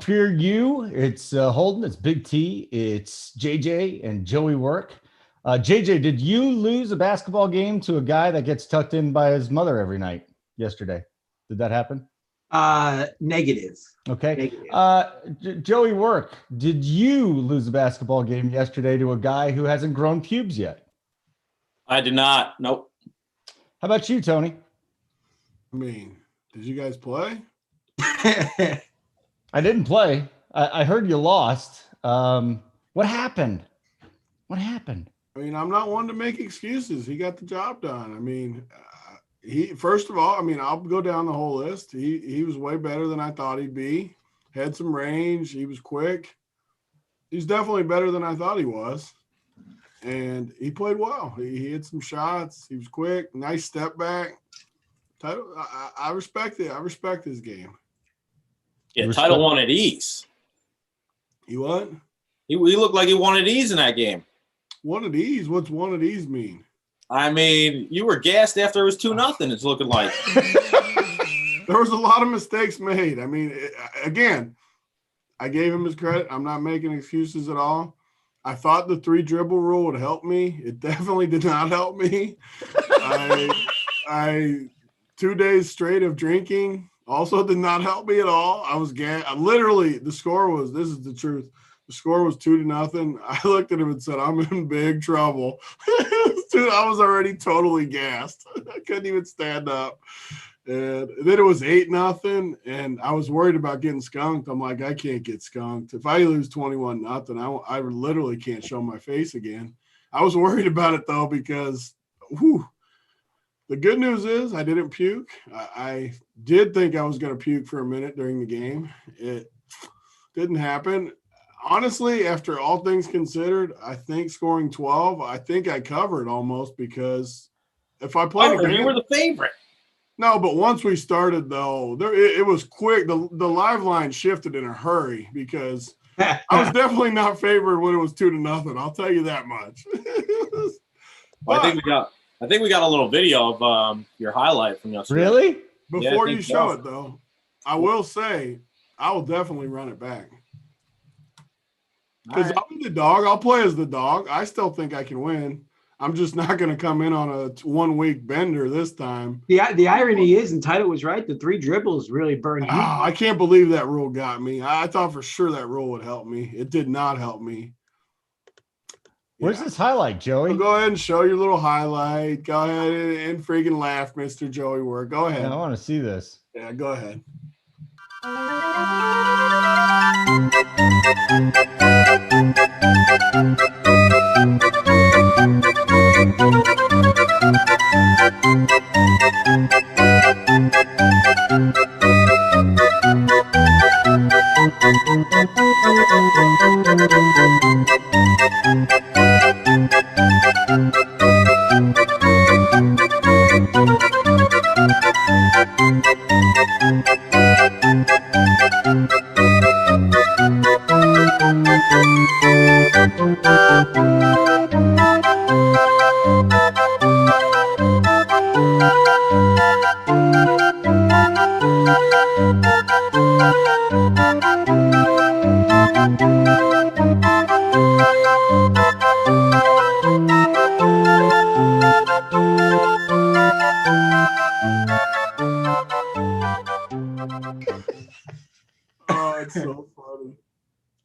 up here, it's Holden, it's Big T, it's JJ and Joey Work. JJ, did you lose a basketball game to a guy that gets tucked in by his mother every night yesterday? Did that happen? Negative. Okay. Negative. Joey Work, did you lose a basketball game yesterday to a guy who hasn't grown pubes yet? I did not. Nope. How about you, Tony? I mean, did you guys play? I didn't play. I heard you lost. What happened? What happened? I mean, I'm not one to make excuses. He got the job done. I mean, first of all, I mean, I'll go down the whole list. He was way better than I thought he'd be. Had some range. He was quick. He's definitely better than I thought he was. And he played well. He hit some shots. He was quick. Nice step back. I respect it. I respect his game. Yeah, Title wanted ease. He what? He looked like he wanted ease in that game. Wanted ease? What's wanted ease mean? I mean, you were gassed after it was 2-0, it's looking like. There was a lot of mistakes made. I mean, again, I gave him his credit. I'm not making excuses at all. I thought the 3 dribble rule would help me. It definitely did not help me. I 2 days straight of drinking also did not help me at all. I was literally, the score was, this is the truth. The score was 2-0. I looked at him and said, I'm in big trouble. Dude, I was already totally gassed. I couldn't even stand up. And then it was 8-0, and I was worried about getting skunked. I'm like, I can't get skunked. If I lose 21-0, I literally can't show my face again. I was worried about it, though, because the good news is I didn't puke. I did think I was going to puke for a minute during the game. It didn't happen. Honestly, after all things considered, I think scoring 12, I think I covered almost, because if I played again, you were the favorite. No, but once we started, though, it was quick. The live line shifted in a hurry, because I was definitely not favored when it was 2-0. I'll tell you that much. I think we got a little video of your highlight from yesterday. Really? Before you show it, though, I will say I will definitely run it back. Because I'll be the dog. I'll play as the dog. I still think I can win. I'm just not going to come in on a 1-week bender this time. The irony is, and Title was right, the 3 dribbles really burned you. I can't believe that rule got me. I thought for sure that rule would help me. It did not help me. Where's this highlight, Joey? Well, go ahead and show your little highlight. Go ahead and freaking laugh, Mr. Joey Work. Go ahead. Yeah, I want to see this. Yeah, go ahead.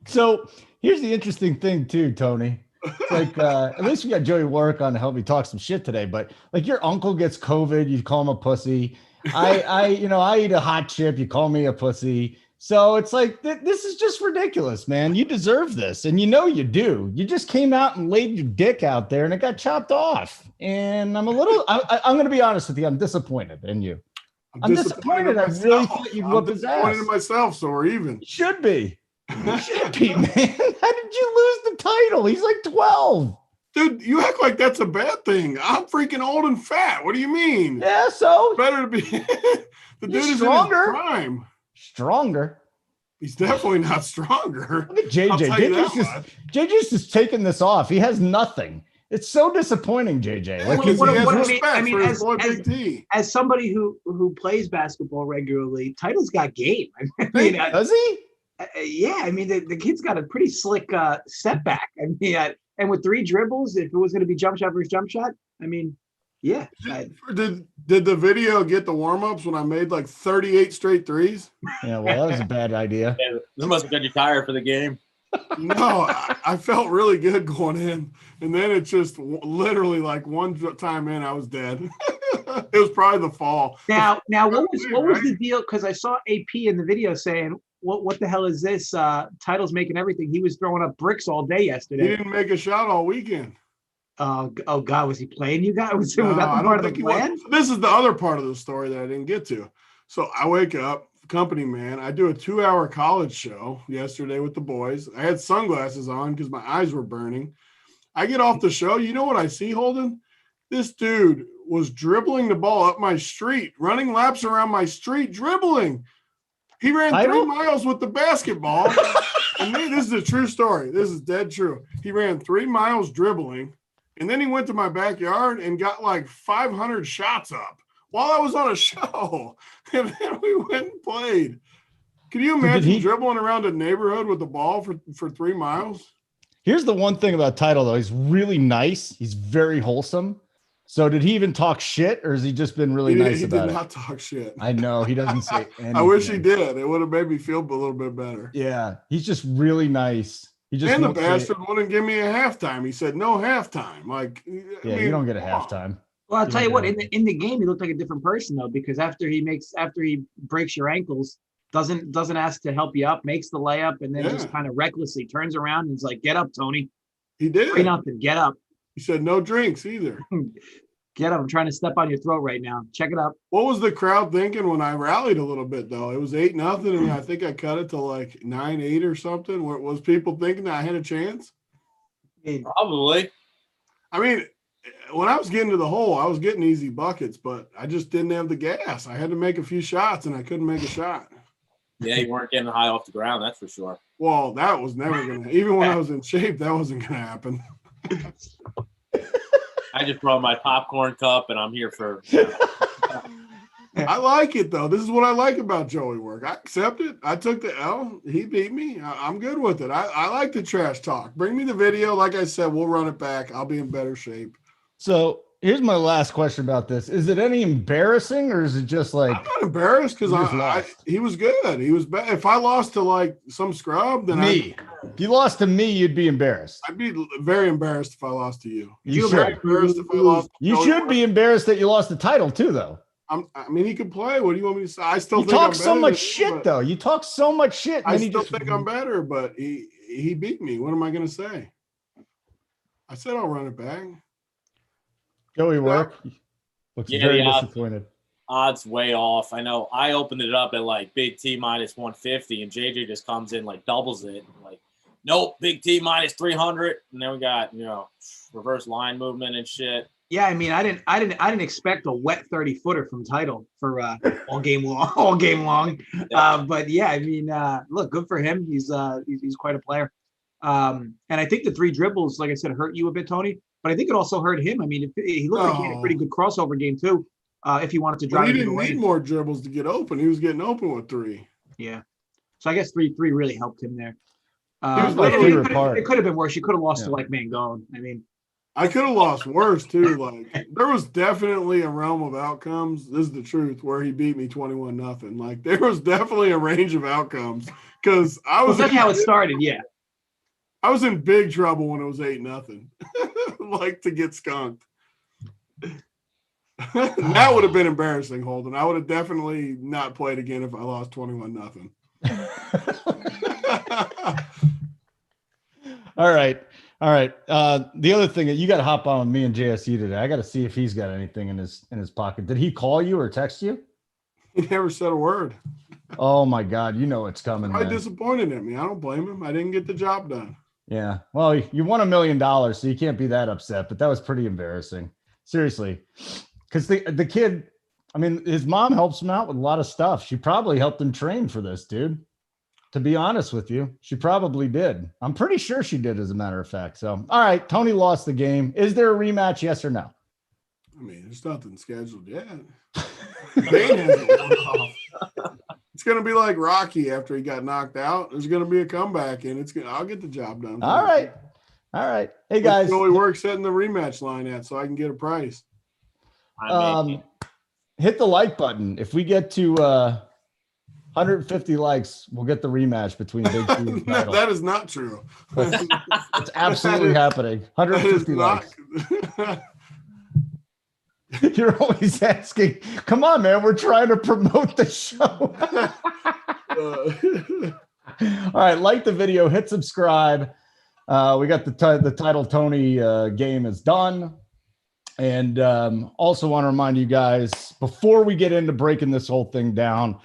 So here's the interesting thing too, Tony. It's like at least we got Joey Work on to help me talk some shit today. But like, your uncle gets COVID, you call him a pussy. I eat a hot chip, you call me a pussy. So it's like this is just ridiculous, man. You deserve this, and you do. You just came out and laid your dick out there, and it got chopped off. And I'm going to be honest with you. I'm disappoined in you. I'm disappointed. I really thought you'd whoop his ass. I'm disappointed in myself, so we're even. You should be. You should be, man. How did you lose the title? He's like 12. Dude, you act like that's a bad thing. I'm freaking old and fat. What do you mean? Yeah, so better to be. The dude is stronger. In his prime. Stronger. He's definitely not stronger. Look at JJ. JJ's just taking this off. He has nothing. It's so disappointing, JJ. Like as somebody who plays basketball regularly, Title's got game. Does he? Yeah, I mean, the kid's got a pretty slick setback. I mean, and with 3 dribbles, if it was going to be jump shot versus jump shot, I mean, yeah. Did the video get the warm-ups when I made like 38 straight threes? Yeah, well, that was a bad idea. Yeah, this must have got you tired for the game. No, I felt really good going in. And then it just literally like one time in, I was dead. It was probably the fall. Now, what was the deal? Because I saw AP in the video saying, what the hell is this? Title's making everything. He was throwing up bricks all day yesterday. He didn't make a shot all weekend. Oh God, was he playing you guys? Was that No, the I part don't of the think he plan? was. This is the other part of the story that I didn't get to. So I wake up, company man. I do a 2-hour college show yesterday with the boys. I had sunglasses on because my eyes were burning. I get off the show. You know what I see, Holden? This dude was dribbling the ball up my street, running laps around my street, dribbling. He ran 3 miles with the basketball. And this is a true story. This is dead true. He ran 3 miles dribbling, and then he went to my backyard and got like 500 shots up while I was on a show. And then we went and played. Can you imagine dribbling around a neighborhood with the ball for 3 miles? Here's the one thing about Title, though. He's really nice. He's very wholesome. So did he even talk shit, or has he just been really nice about it? He did not talk shit. I know. He doesn't say anything. I wish he did. It would have made me feel a little bit better. Yeah. He's just really nice. And the bastard wouldn't give me a halftime. He said, no halftime. Like, you don't get a halftime. Well, I'll tell you what, in the game, he looked like a different person, though, because after he breaks your ankles, doesn't ask to help you up, makes the layup, and then just kind of recklessly turns around and is like, get up, Tony. He did. 3-0, get up. He said, no drinks either. Get up. I'm trying to step on your throat right now. Check it up. What was the crowd thinking when I rallied a little bit, though? It was 8-0, and I think I cut it to like 9-8 or something. Was people thinking that I had a chance? Probably. I mean, when I was getting to the hole, I was getting easy buckets, but I just didn't have the gas. I had to make a few shots, and I couldn't make a shot. Yeah, you weren't getting high off the ground, that's for sure. Well, that was never going to – even when I was in shape, that wasn't going to happen. I just brought my popcorn cup, and I'm here for I like it, though. This is what I like about Joey Work. I accept it. I took the L. He beat me. I'm good with it. I like the trash talk. Bring me the video. Like I said, we'll run it back. I'll be in better shape. So here's my last question about this. Is it any embarrassing, or is it just like – I'm not embarrassed because he was good. He was bad. If I lost to like some scrub, then if you lost to me, you'd be embarrassed. I'd be very embarrassed if I lost to you. You should. Embarrassed if I lost. You should be embarrassed that you lost the title too, though. I mean, he could play. What do you want me to say? I still think talk so much shit, though. You talk so much shit. I still think I'm better, but he beat me. What am I going to say? I said I'll run it back. Joey Work looks very disappointed. Odds way off. I know I opened it up at like Big T minus 150, and JJ just comes in like doubles it. Like, nope, Big T minus 300, and then we got reverse line movement and shit. Yeah, I mean, I didn't expect a wet 30-footer from Title for all game long. Yeah. But yeah, I mean, look, good for him. He's quite a player. And I think the 3 dribbles, like I said, hurt you a bit, Tony. But I think it also hurt him. I mean, he looked like he had a pretty good crossover game too. If he wanted to drive, he didn't need more dribbles to get open. He was getting open with 3. Yeah, so I guess 3 really helped him there. It could have been worse. You could have lost to like Mangone. I mean, I could have lost worse too. Like there was definitely a realm of outcomes. This is the truth, where he beat me 21-0. Like there was definitely a range of outcomes because I was. That's how it started. Yeah. I was in big trouble when it was 8-0. Like to get skunked. That would have been embarrassing, Holden. I would have definitely not played again if I lost 21-0. All right. The other thing that you got to hop on with me and JSU today. I got to see if he's got anything in his pocket. Did he call you or text you? He never said a word. Oh my God, you know it's coming. I disappointed him. I don't blame him. I didn't get the job done. Yeah. Well, you won $1 million, so you can't be that upset, but that was pretty embarrassing. Seriously. Because the kid, I mean, his mom helps him out with a lot of stuff. She probably helped him train for this, dude. To be honest with you, she probably did. I'm pretty sure she did, as a matter of fact. So, all right, Tony lost the game. Is there a rematch, yes or no? I mean, there's nothing scheduled yet. It's going to be like Rocky after he got knocked out. There's going to be a comeback, and I'll get the job done. All right. Hey guys, Joey Work setting the rematch line at so I can get a price. Hit the like button. If we get to 150 likes, we'll get the rematch between Big T and Title. That is not true. It's absolutely happening. 150 likes. You're always asking, come on, man. We're trying to promote the show. All right. Like the video, hit subscribe. We got the Title Tony game is done. And also want to remind you guys, before we get into breaking this whole thing down,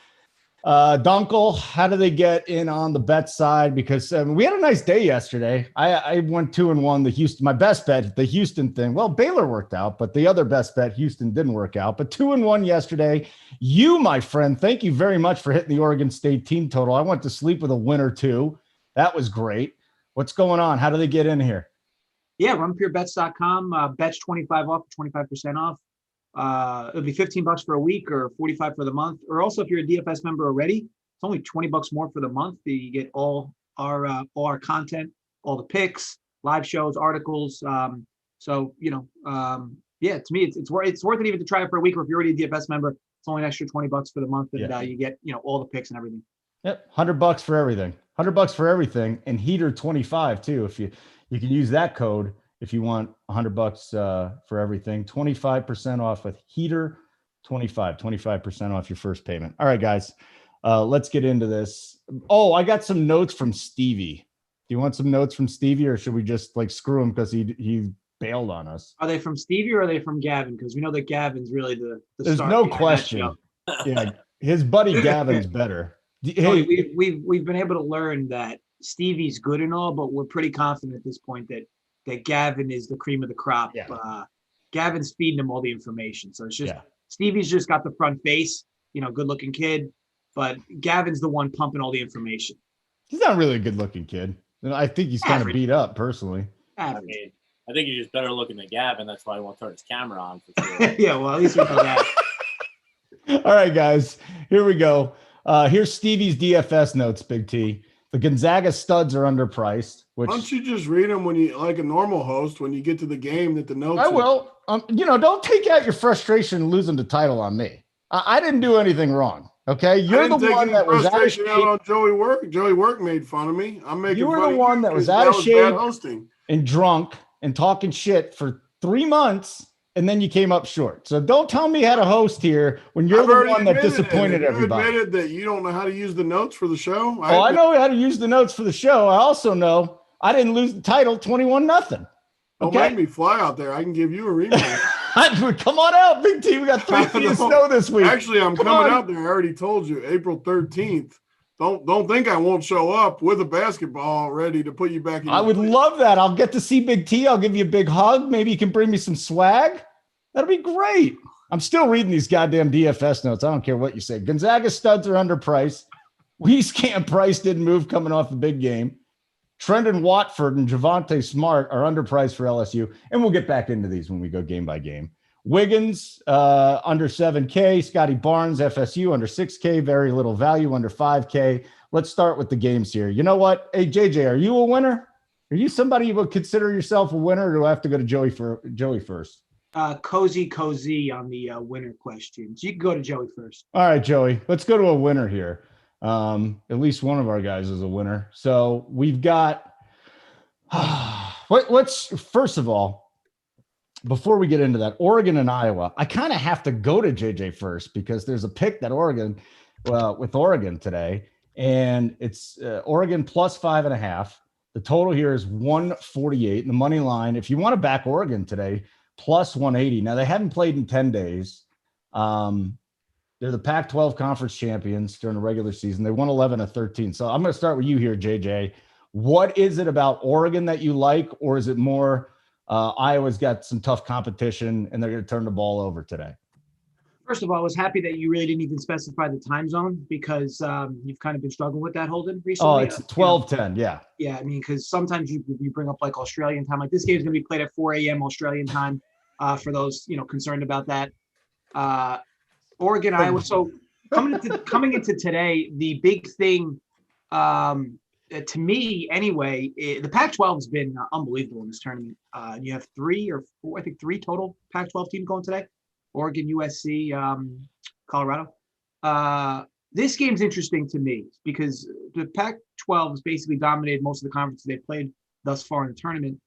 Dunkel, how do they get in on the bet side? Because we had a nice day yesterday. I went 2-1. The Houston, my best bet, the Houston thing. Well, Baylor worked out, but the other best bet, Houston, didn't work out. But 2-1 yesterday. You, my friend, thank you very much for hitting the Oregon State team total. I went to sleep with a winner too. That was great. What's going on? How do they get in here? Yeah, runpurebets.com. Bets 25 off, 25% off. It'll be $15 for a week or $45 for the month. Or also, if you're a DFS member already, it's only $20 more for the month. You get all our content, all the picks, live shows, articles. So yeah, to me, it's worth it even to try it for a week. Or if you're already a DFS member, it's only an extra $20 for the month, and you get all the picks and everything. Yep, $100 for everything. $100 for everything, and Heater 25 too. If you can use that code if you want $100 for everything. 25% off with Heater 25% off your first payment. All right, guys, let's get into this. Oh, I got some notes from Stevie. Do you want some notes from Stevie, or should we just screw him because he bailed on us? Are they from Stevie or are they from Gavin? Because we know that Gavin's really the There's no question. Yeah, his buddy Gavin's better. Hey, we've been able to learn that Stevie's good and all, but we're pretty confident at this point that Gavin is the cream of the crop. Yeah. Gavin's feeding him all the information. So it's just Stevie's just got the front face, good looking kid, but Gavin's the one pumping all the information. He's not really a good looking kid. I think he's kind of beat up personally. I think he's just better looking than Gavin. That's why he won't turn his camera on for sure. Yeah, well, at least we know that. All right, guys, here we go. Here's Stevie's DFS notes, Big T. The Gonzaga studs are underpriced. Why don't you just read them when you, like a normal host, when you get to the game that the notes? I will. Don't take out your frustration losing the title on me. I didn't do anything wrong. Okay, you're the one that was out of shape. Out on Joey Work. Joey Work made fun of me. I'm making. You were the one that was out of shape and drunk and talking shit for 3 months. And then you came up short. So don't tell me how to host here when you're the one that disappointed everybody. You admitted that you don't know how to use the notes for the show. I know how to use the notes for the show. I also know I didn't lose the title 21-0. Don't make me fly out there. I can give you a rematch. Come on out, Big T. We got 3 feet of snow this week. Actually, I'm coming out there. I already told you, April 13th. Don't think I won't show up with a basketball ready to put you back in. I would love that. I'll get to see Big T. I'll give you a big hug. Maybe you can bring me some swag. That'll be great. I'm still reading these goddamn DFS notes. I don't care what you say. Gonzaga studs are underpriced. Wieskamp price didn't move coming off the big game. Trendon Watford and Javonte Smart are underpriced for LSU. And we'll get back into these when we go game by game. Wiggins, under 7K. Scotty Barnes, FSU, under 6K. Very little value, under 5K. Let's start with the games here. You know what? Hey, JJ, are you a winner? Are you somebody you would consider yourself a winner, or do I have to go to Joey first? Cozy on the winner questions. You can go to Joey first. All right, Joey. Let's go to a winner here. At least one of our guys is a winner. So we've got let's first of all, before we get into that, Oregon and Iowa, I kind of have to go to JJ first because there's a pick that with Oregon today, and it's Oregon plus 5.5. The total here is 148. And the money line, if you want to back Oregon today, plus 180. Now, they haven't played in 10 days. They're the Pac-12 conference champions during the regular season. They won 11 of 13. So I'm going to start with you here, JJ. What is it about Oregon that you like, or is it more Iowa's got some tough competition and they're going to turn the ball over today? First of all, I was happy that you really didn't even specify the time zone because you've kind of been struggling with that, Holden, recently. Oh, it's 12:10, yeah. Yeah, I mean, because sometimes you bring up like Australian time. Like this game is going to be played at 4 a.m. Australian time for those, concerned about that. Oregon, Iowa. So coming into today, the big thing to me anyway, the Pac-12 has been unbelievable in this tournament. You have three total Pac-12 teams going today: Oregon, USC, Colorado. This game's interesting to me because the Pac-12 has basically dominated most of the conferences they've played thus far in the tournament.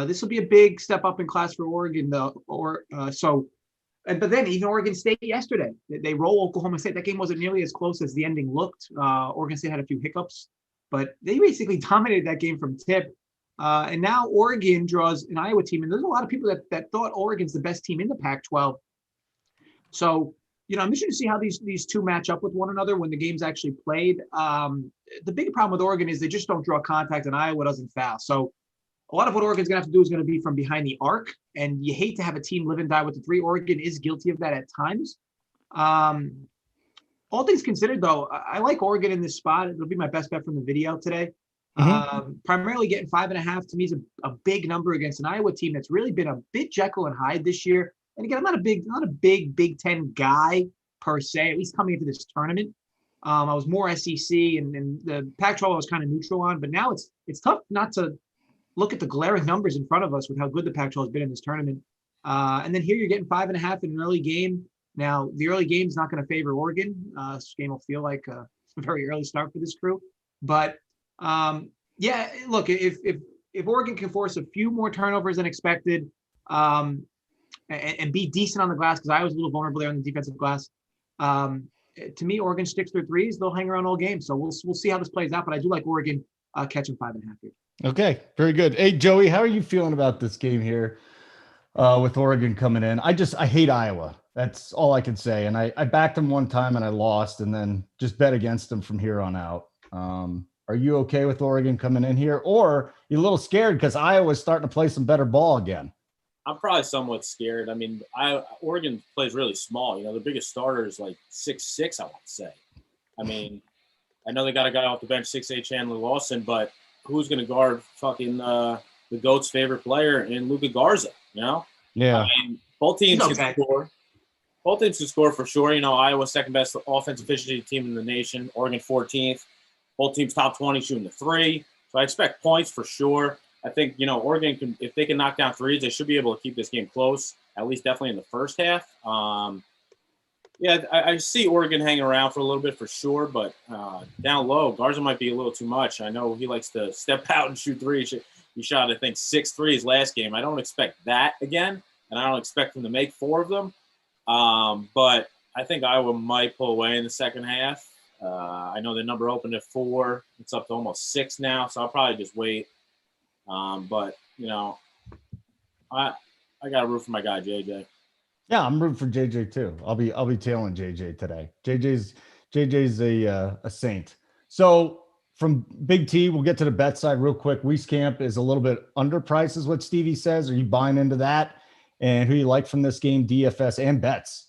This will be a big step up in class for Oregon, though. But then even Oregon State yesterday, they roll Oklahoma State. That game wasn't nearly as close as the ending looked. Oregon State had a few hiccups, but they basically dominated that game from tip. And now Oregon draws an Iowa team, and there's a lot of people that thought Oregon's the best team in the Pac-12. So, I'm interested to see how these two match up with one another when the game's actually played. The big problem with Oregon is they just don't draw contact, and Iowa doesn't foul. So a lot of what Oregon's going to have to do is going to be from behind the arc, and you hate to have a team live and die with the three. Oregon is guilty of that at times. All things considered, though, I like Oregon in this spot. It'll be my best bet from the video today. Primarily getting 5.5 to me is a big number against an Iowa team that's really been a bit Jekyll and Hyde this year. And again, I'm not a big Big Ten guy per se, at least coming into this tournament. I was more SEC and the Pac-12 I was kind of neutral on, but now it's tough not to look at the glaring numbers in front of us with how good the Pac-12 has been in this tournament. And then here you're getting 5.5 in an early game. Now, the early game is not going to favor Oregon. This game will feel like a very early start for this crew. But, look, if Oregon can force a few more turnovers than expected and be decent on the glass, because I was a little vulnerable there on the defensive glass, to me, Oregon sticks their threes. They'll hang around all game. So we'll see how this plays out. But I do like Oregon catching 5.5 here. Okay, very good. Hey, Joey, how are you feeling about this game here with Oregon coming in? I hate Iowa. That's all I can say. And I backed them one time and I lost and then just bet against them from here on out. Are you okay with Oregon coming in here? Or you're a little scared because Iowa's starting to play some better ball again? I'm probably somewhat scared. I mean, Oregon plays really small. The biggest starter is like 6'6", I want to say. I mean, I know they got a guy off the bench, 6'8", Chandler Lawson, but who's going to guard fucking the GOAT's favorite player in Luka Garza, Yeah. I mean, both teams can score. Both teams can score for sure. Iowa's second best offensive efficiency team in the nation. Oregon 14th. Both teams top 20 shooting the three. So I expect points for sure. I think, Oregon can, if they can knock down threes, they should be able to keep this game close, at least definitely in the first half. I see Oregon hanging around for a little bit for sure, but down low, Garza might be a little too much. I know he likes to step out and shoot threes. He shot, I think, 6 threes last game. I don't expect that again, and I don't expect him to make 4 of them. But I think Iowa might pull away in the second half. I know the number opened at 4. It's up to almost 6 now, so I'll probably just wait. But I got to root for my guy JJ. Yeah, I'm rooting for JJ too. I'll be tailing JJ today. JJ's a saint. So from Big T, we'll get to the bet side real quick. Wieskamp is a little bit underpriced, is what Stevie says. Are you buying into that? And who you like from this game, DFS and bets?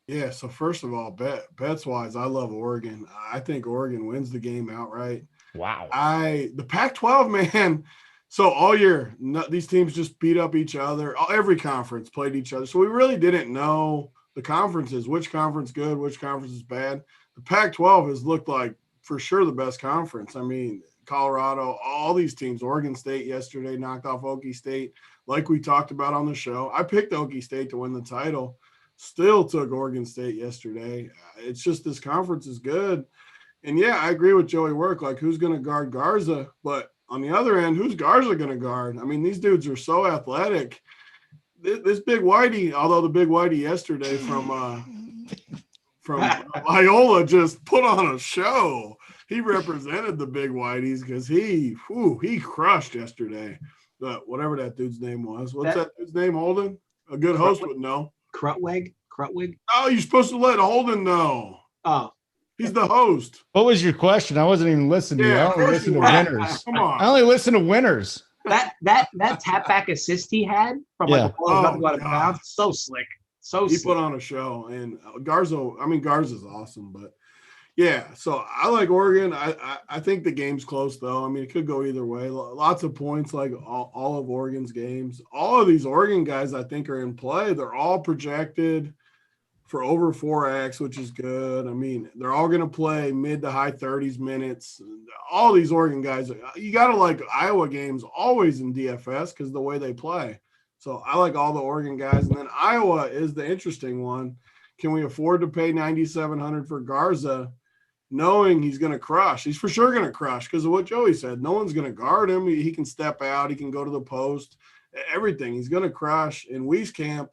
Yeah, so first of all, bets wise, I love Oregon. I think Oregon wins the game outright. Wow. The Pac-12, man. So all year, these teams just beat up each other. Every conference played each other. So we really didn't know the conferences, which conference good, which conference is bad. The Pac-12 has looked like for sure the best conference. I mean, Colorado, all these teams, Oregon State yesterday knocked off Okie State. Like we talked about on the show, I picked Okie State to win the title. Still took Oregon State yesterday. It's just this conference is good. And, yeah, I agree with Joey Work. Like, who's going to guard Garza? But on the other end, who's Garza going to guard? I mean, these dudes are so athletic. This Big Whitey, although the Big Whitey yesterday from Iola just put on a show. He represented the Big Whiteys because he crushed yesterday. But whatever that dude's name was. What's that dude's name, Holden? A good host would know. Krutwig? Oh, you're supposed to let Holden know. Oh. He's the host. What was your question? I wasn't even listening to you. I only listen to winners. Come on. I only listen to winners. That tap back assist he had from the ball about to go out of bounds, so slick. He put on a show. And Garza's awesome, but yeah, so I like Oregon. I think the game's close though. I mean, it could go either way. Lots of points, like all of Oregon's games. All of these Oregon guys I think are in play. They're all projected. for over 4X, which is good. I mean, they're all going to play mid to high 30s minutes. All these Oregon guys, you got to like Iowa games always in DFS because of the way they play. So I like all the Oregon guys. And then Iowa is the interesting one. Can we afford to pay $9,700 for Garza, knowing he's going to crush? He's for sure going to crush because of what Joey said. No one's going to guard him. He can step out. He can go to the post. Everything. He's going to crush. And Wieskamp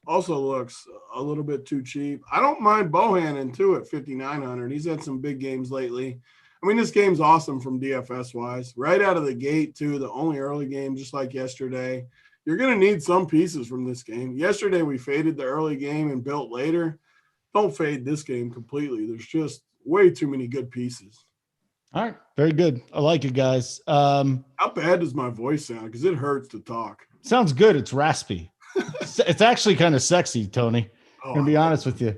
also looks a little bit too cheap. I don't mind Bohannon too at $5,900. He's had some big games lately. I mean, this game's awesome from DFS wise. Right out of the gate too, the only early game, just like yesterday. You're going to need some pieces from this game. Yesterday we faded the early game and built later. Don't fade this game completely. There's just way too many good pieces. All right. Very good. I like it, guys. How bad does my voice sound? Because it hurts to talk. Sounds good. It's raspy. It's actually kind of sexy, Tony. I'm going to be honest with you.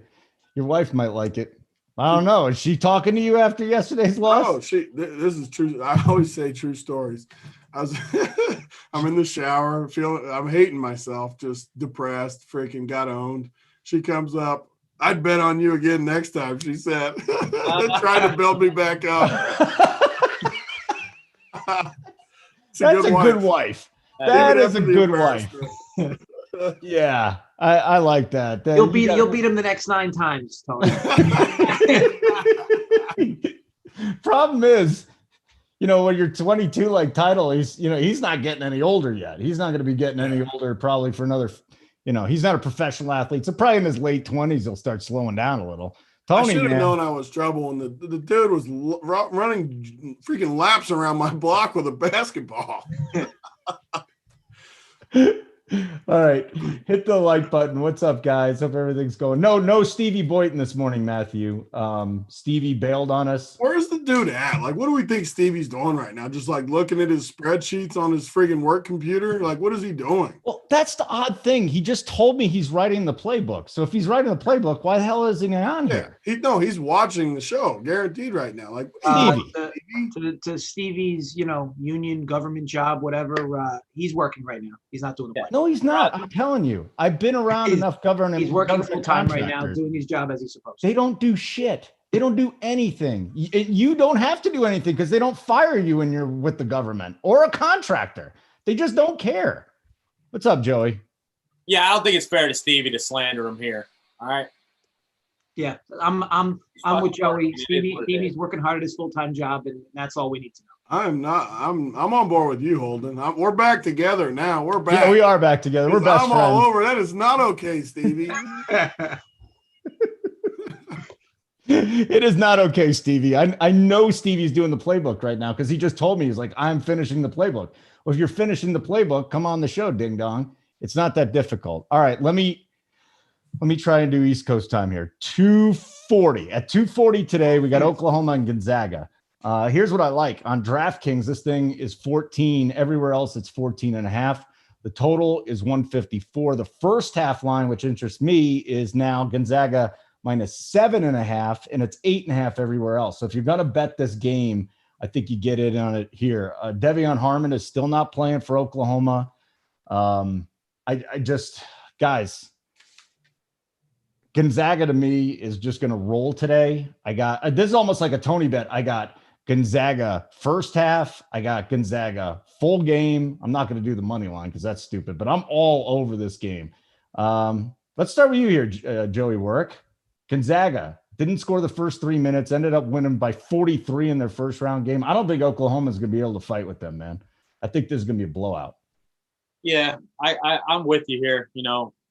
Your wife might like it. I don't know. Is she talking to you after yesterday's loss? Oh, this is true. I always say true stories. I'm in the shower, I'm hating myself, just depressed, freaking got owned. She comes up. I'd bet on you again next time, she said. Trying to build me back up. That's a good wife. That is a good wife. Yeah, I like that. You'll beat him the next 9 times, Tony. Problem is, when you're 22 like Title, he's not getting any older yet. He's not going to be getting any older probably for another, he's not a professional athlete. So probably in his late 20s, he'll start slowing down a little. Tony, I should have known I was trouble. And the dude was running freaking laps around my block with a basketball. All right. Hit the like button. What's up, guys? Hope everything's going. No Stevie Boyton this morning, Matthew. Stevie bailed on us. Where's the dude at? Like, what do we think Stevie's doing right now? Just like looking at his spreadsheets on his friggin' work computer? Like, what is he doing? Well, that's the odd thing. He just told me he's writing the playbook. So if he's writing the playbook, why the hell is he on here? He's watching the show, guaranteed right now. Like Stevie. To Stevie's, union government job, whatever. He's working right now. He's not doing the play. No, he's not. I'm telling you. I've been around enough governing. He's working full time right now, doing his job as he's supposed to. They don't do shit. They don't do anything. You don't have to do anything because they don't fire you when you're with the government or a contractor. They just don't care. What's up, Joey? Yeah, I don't think it's fair to Stevie to slander him here. All right. Yeah, I'm with Joey. Stevie's working hard at his full-time job, and that's all we need to know. I'm on board with you, Holden. We're back together now. We're back. Yeah, we are back together. We're best friends. I'm all over. That is not okay, Stevie. It is not okay, Stevie. I know Stevie's doing the playbook right now because he just told me, he's like, I'm finishing the playbook. Well, if you're finishing the playbook, come on the show, ding dong. It's not that difficult. All right, let me try and do East Coast time here. 2:40. At 2:40 today, we got Oklahoma and Gonzaga. Here's what I like. On DraftKings, this thing is 14. Everywhere else, it's 14.5. The total is 154. The first half line, which interests me, is now Gonzaga -7.5, and it's 8.5 everywhere else. So if you're going to bet this game, I think you get in on it here. Devion Harmon is still not playing for Oklahoma. Guys, Gonzaga to me is just going to roll today. This is almost like a Tony bet. I got Gonzaga first half. I got Gonzaga full game. I'm not going to do the money line because that's stupid, but I'm all over this game. Let's start with you here, Joey Work. Gonzaga didn't score the first 3 minutes, ended up winning by 43 in their first round game. I don't think Oklahoma is going to be able to fight with them, man. I think this is going to be a blowout. Yeah, I'm with you here.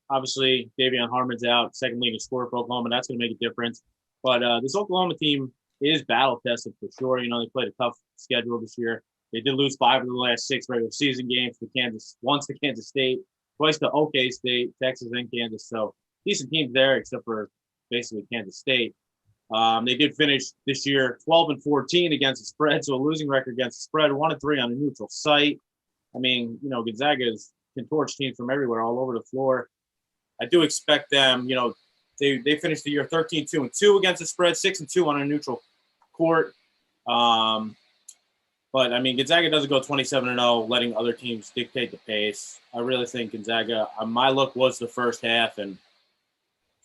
Obviously, Devion Harmon's out, second leading scorer for Oklahoma. That's going to make a difference. But this Oklahoma team is battle-tested for sure. They played a tough schedule this year. They did lose 5 of the last 6 regular season games once to Kansas State, twice to OK State, Texas, and Kansas. So decent teams there, except for basically Kansas State. They did finish this year 12-14 against the spread, so a losing record against the spread, 1-3 on a neutral site. Gonzaga can torch teams from everywhere, all over the floor. I do expect them, they finished the year 13-2-2 against the spread, 6-2 on a neutral court. But Gonzaga doesn't go 27-0, letting other teams dictate the pace. I really think Gonzaga, my look was the first half, and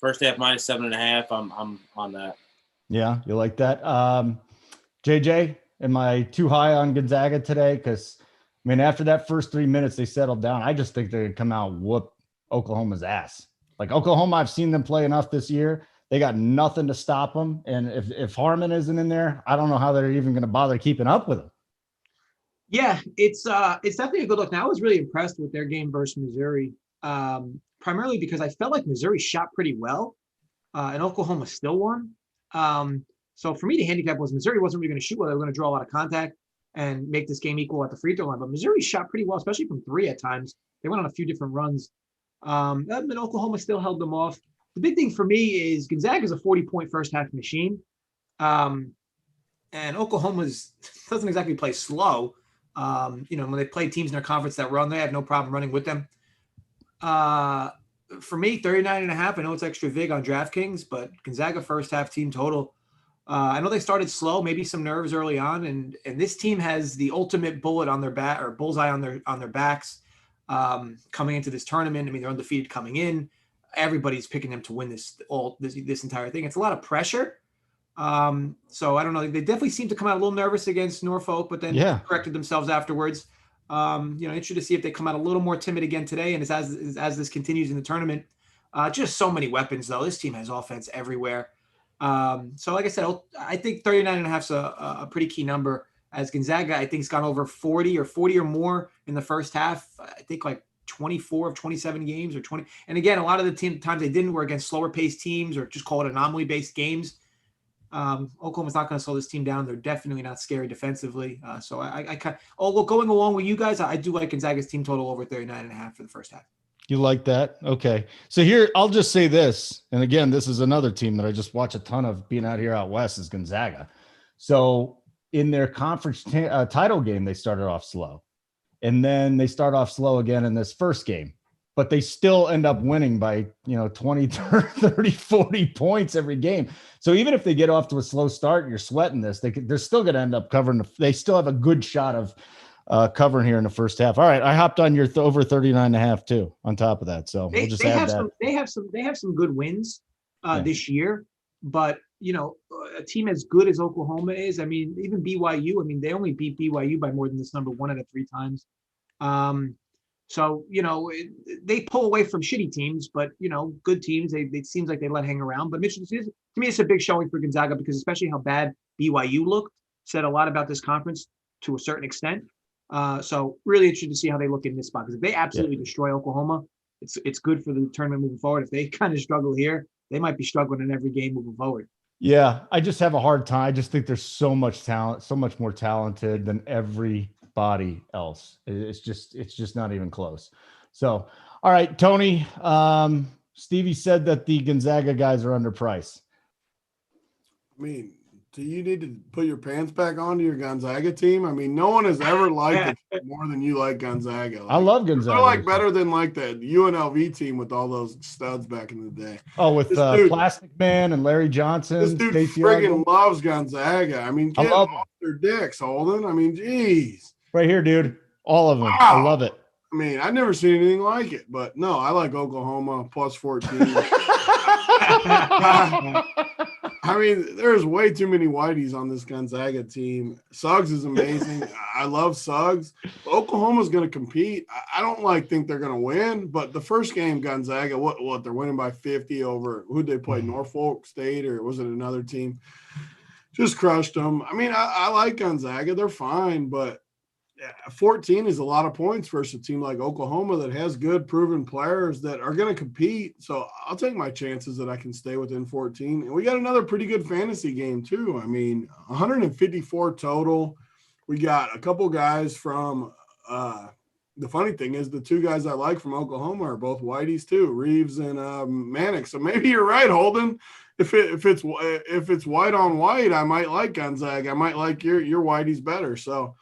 First half minus 7.5. I'm on that. Yeah, you like that? JJ, am I too high on Gonzaga today? Because I mean, after that first 3 minutes, they settled down. I just think they're gonna come out and whoop Oklahoma's ass. Like Oklahoma, I've seen them play enough this year. They got nothing to stop them. And if Harmon isn't in there, I don't know how they're even going to bother keeping up with them. Yeah, it's definitely a good look. Now I was really impressed with their game versus Missouri, primarily because I felt like Missouri shot pretty well, and Oklahoma still won. So for me, the handicap was Missouri wasn't really going to shoot well. They were going to draw a lot of contact and make this game equal at the free throw line. But Missouri shot pretty well, especially from three at times. They went on a few different runs. And Oklahoma still held them off. The big thing for me is Gonzaga is a 40-point first half machine. And Oklahoma doesn't exactly play slow. When they play teams in their conference that run, they have no problem running with them. For me, 39.5, I know it's extra vig on DraftKings, but Gonzaga first half team total. I know they started slow, maybe some nerves early on, and this team has the ultimate bullet on their back or bullseye on their backs coming into this tournament. I mean, they're undefeated coming in. Everybody's picking them to win this entire thing. It's a lot of pressure. So I don't know. They definitely seem to come out a little nervous against Norfolk, but then corrected themselves afterwards. Interested to see if they come out a little more timid again today. And as this continues in the tournament, just so many weapons though. This team has offense everywhere. So like I said, I think 39.5 is a pretty key number, as Gonzaga, I think, has gone over 40 or more in the first half. I think like 24 of 27 games or 20. And again, a lot of the times they didn't were against slower paced teams or just call it anomaly based games. Oklahoma's not going to slow this team down. They're definitely not scary defensively. So going along with you guys, I do like Gonzaga's team total over 39.5 for the first half. You like that? Okay. So here, I'll just say this. And again, this is another team that I just watch a ton of being out west is Gonzaga. So in their conference title game, they started off slow. And then they start off slow again in this first game. But they still end up winning by, 20, 30, 40 points every game. So even if they get off to a slow start, you're sweating this, they're still going to end up covering. They still have a good shot of covering here in the first half. All right. I hopped on your over 39.5 too on top of that. So we'll just add that. They have some good wins this year, but a team as good as Oklahoma is, I mean, even BYU, I mean, they only beat BYU by more than this number 1 out of 3 times. So, they pull away from shitty teams, but, good teams, it seems like they let hang around. But to me, it's a big showing for Gonzaga because especially how bad BYU looked, said a lot about this conference to a certain extent. So really interested to see how they look in this spot, because if they absolutely destroy Oklahoma, it's good for the tournament moving forward. If they kind of struggle here, they might be struggling in every game moving forward. Yeah, I just have a hard time. I just think there's so much talent, so much more talented than everybody else. It's just not even close. So, all right, Tony, Stevie said that the Gonzaga guys are underpriced. I mean, do you need to put your pants back on to your Gonzaga team? I mean, no one has ever liked it more than you like Gonzaga. I love Gonzaga. They're better than the UNLV team with all those studs back in the day. Oh, with Plastic Man and Larry Johnson. This dude friggin' loves Gonzaga. I mean, get off their dicks, Holden. I mean, geez. Right here, dude. All of them. Wow. I love it. I mean, I've never seen anything like it. But no, I like Oklahoma plus 14. I mean, there's way too many whiteys on this Gonzaga team. Suggs is amazing. I love Suggs. Oklahoma's going to compete. I don't think they're going to win, but the first game, Gonzaga, what they're winning by 50 over who'd they play? Norfolk State, or was it another team? Just crushed them. I mean, I like Gonzaga. They're fine, but 14 is a lot of points versus a team like Oklahoma that has good proven players that are going to compete. So I'll take my chances that I can stay within 14. And we got another pretty good fantasy game too. I mean, 154 total. We got a couple guys from the funny thing is the 2 guys I like from Oklahoma are both whiteys too, Reeves and Manick. So maybe you're right, Holden. If it's white on white, I might like Gonzaga. I might like your whiteys better. So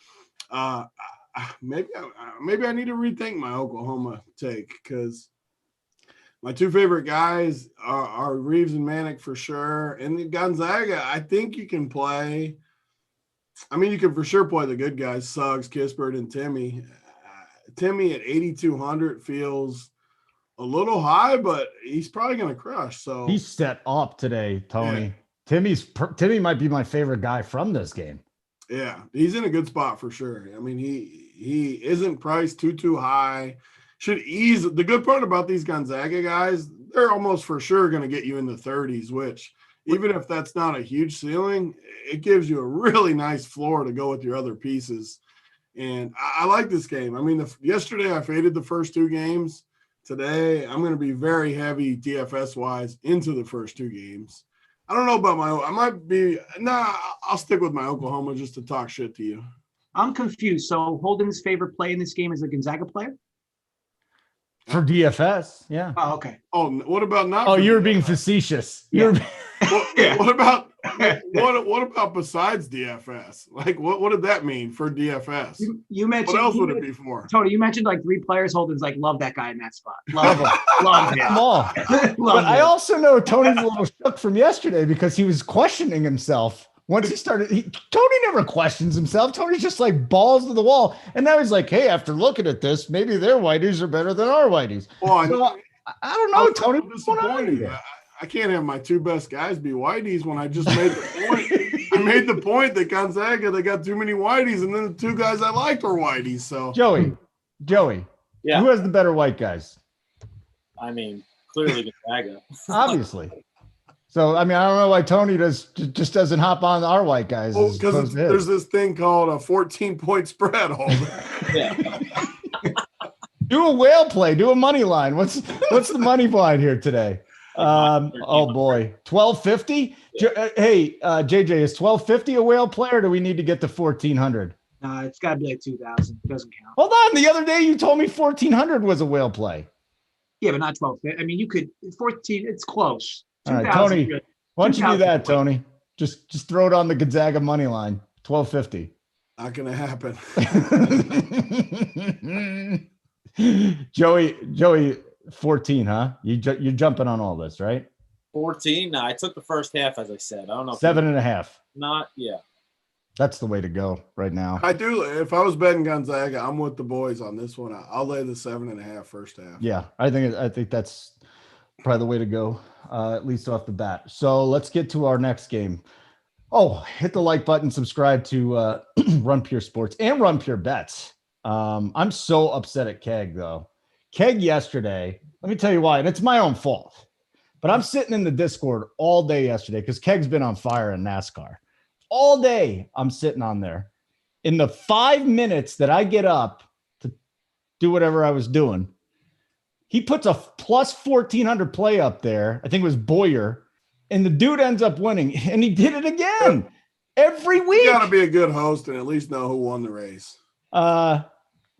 maybe I need to rethink my Oklahoma take, because my 2 favorite guys are Reeves and Manick for sure. And the Gonzaga, I think you can play. I mean, you can for sure play the good guys, Suggs, Kispert, and Timmy. Timmy at 8,200 feels a little high, but he's probably going to crush. So he's set up today, Tony. Yeah. Timmy might be my favorite guy from this game. Yeah, he's in a good spot for sure. I mean, he isn't priced too high. Should ease. The good part about these Gonzaga guys, they're almost for sure going to get you in the 30s, which even if that's not a huge ceiling, it gives you a really nice floor to go with your other pieces. And I like this game. I mean, yesterday I faded the first 2 games. Today I'm going to be very heavy DFS-wise into the first 2 games. I don't know about I'll stick with my Oklahoma just to talk shit to you. I'm confused. So Holden's favorite play in this game is a Gonzaga player? For DFS, yeah. Oh, okay. Oh, what about not? Oh, you were being facetious. Yeah. What about besides DFS? Like, what did that mean for DFS? You mentioned. What else would it be for? Tony, you mentioned like 3 players. Holden's like, love that guy in that spot. Love him. Love him. Come on. But I also know Tony's a little shook from yesterday because he was questioning himself. Once he started, Tony never questions himself. Tony's just like balls to the wall. And now he's like, hey, after looking at this, maybe their whiteys are better than our whiteys. Well, so, I don't know, Tony. Disappointed. I can't have my 2 best guys be whiteys when I just made the point. I made the point that Gonzaga, they got too many whiteys, and then the 2 guys I liked were whiteys. So Joey, yeah, who has the better white guys? I mean, clearly Gonzaga. Obviously. So, I mean, I don't know why Tony just doesn't hop on our white guys. Well, because there's this thing called a 14-point spread. Yeah. Do a whale play. Do a money line. What's the money line here today? Oh boy, 1250. Hey, JJ, is 1250 a whale play, or do we need to get to 1400? It's got to be like 2000. It doesn't count. Hold on. The other day you told me 1400 was a whale play. Yeah, but not 1250. I mean, you could 14. It's close. All right, Tony, why don't you do that, Tony? Just throw it on the Gonzaga money line, 1250. Not gonna happen. Joey, 14, huh? You're jumping on all this, right? 14. No, I took the first half, as I said. I don't know. 7.5. Not, yeah. That's the way to go right now. I do. If I was betting Gonzaga, I'm with the boys on this one. I'll lay the 7.5 first half. Yeah, I think that's probably the way to go, at least off the bat. So let's get to our next game. Oh, hit the like button, subscribe to Run Pure Sports and Run Pure Bets. I'm so upset at Keg, though. Keg yesterday, let me tell you why, and it's my own fault. But I'm sitting in the Discord all day yesterday because Keg's been on fire in NASCAR. All day I'm sitting on there. In the 5 minutes that I get up to do whatever I was doing, he puts a plus 1,400 play up there. I think it was Boyer. And the dude ends up winning. And he did it again every week. You got to be a good host and at least know who won the race.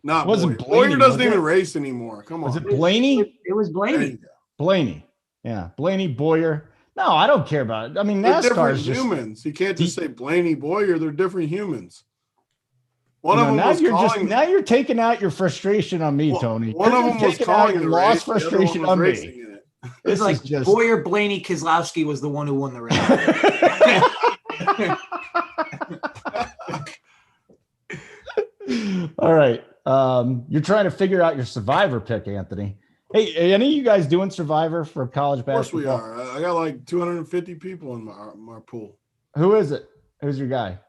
Not wasn't Boyer doesn't even race anymore. Come on. Was it Blaney? It was Blaney. Blaney. Yeah. Blaney, Boyer. No, I don't care about it. I mean, NASCAR is just humans. You can't just say Blaney, Boyer. They're different humans. One of them now was calling. Now you're taking out your frustration on me, Tony. One of them was calling your lost frustration on me. It's like just Boyer, Blaney, Keselowski was the one who won the race. All right. You're trying to figure out your survivor pick, Anthony. Hey, any of you guys doing Survivor for college basketball? Of course we are. I got like 250 people in my pool. Who is it? Who's your guy?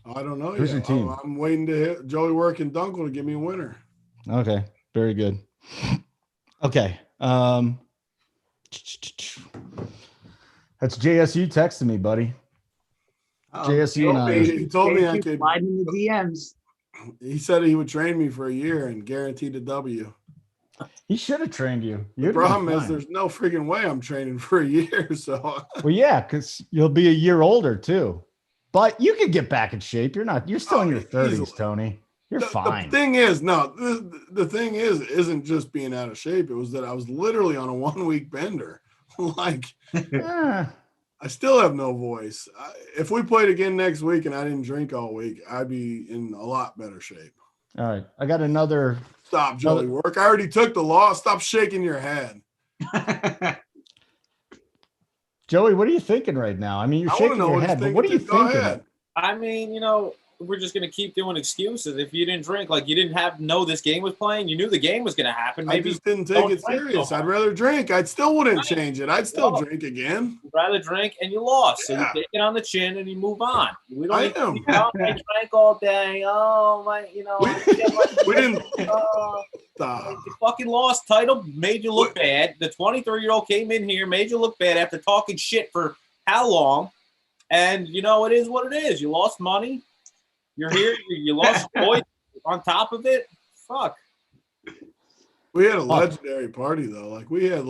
I don't know. Who's your team? I'm waiting to hit Joey Werk and Dunkel to give me a winner. Okay. Very good. Okay. That's JSU texting me, buddy. JSU and I. He told me I could slide in the DMs. He said he would train me for a year and guaranteed a W. He should have trained you. The problem is there's no freaking way I'm training for a year. So well, yeah, because you'll be a year older too. But you could get back in shape. You're still in your 30s, easily. Tony. You're fine. The thing is, the thing isn't just being out of shape. It was that I was literally on a 1 week bender. Like, I still have no voice. If we played again next week and I didn't drink all week, I'd be in a lot better shape. All right. I got another. Stop, Joey Werk. I already took the loss. Stop shaking your head. Joey, what are you thinking right now? I mean, you're shaking your head, but what are you thinking? I mean, we're just gonna keep doing excuses. If you didn't drink, like you didn't know this game was playing, you knew the game was gonna happen. Maybe I just didn't take it serious. I'd rather drink. I stiuld wouldn't change it. I'd still drink again. You'd rather drink, and you lost, so you take it on the chin and you move on. We don't. I drank all day. Oh my, we didn't. You fucking lost. Title made you look bad. The 23-year-old came in here, made you look bad after talking shit for how long? And it is what it is. You lost money. You're here. You lost voice on top of it. Fuck. We had a legendary party though. Like we had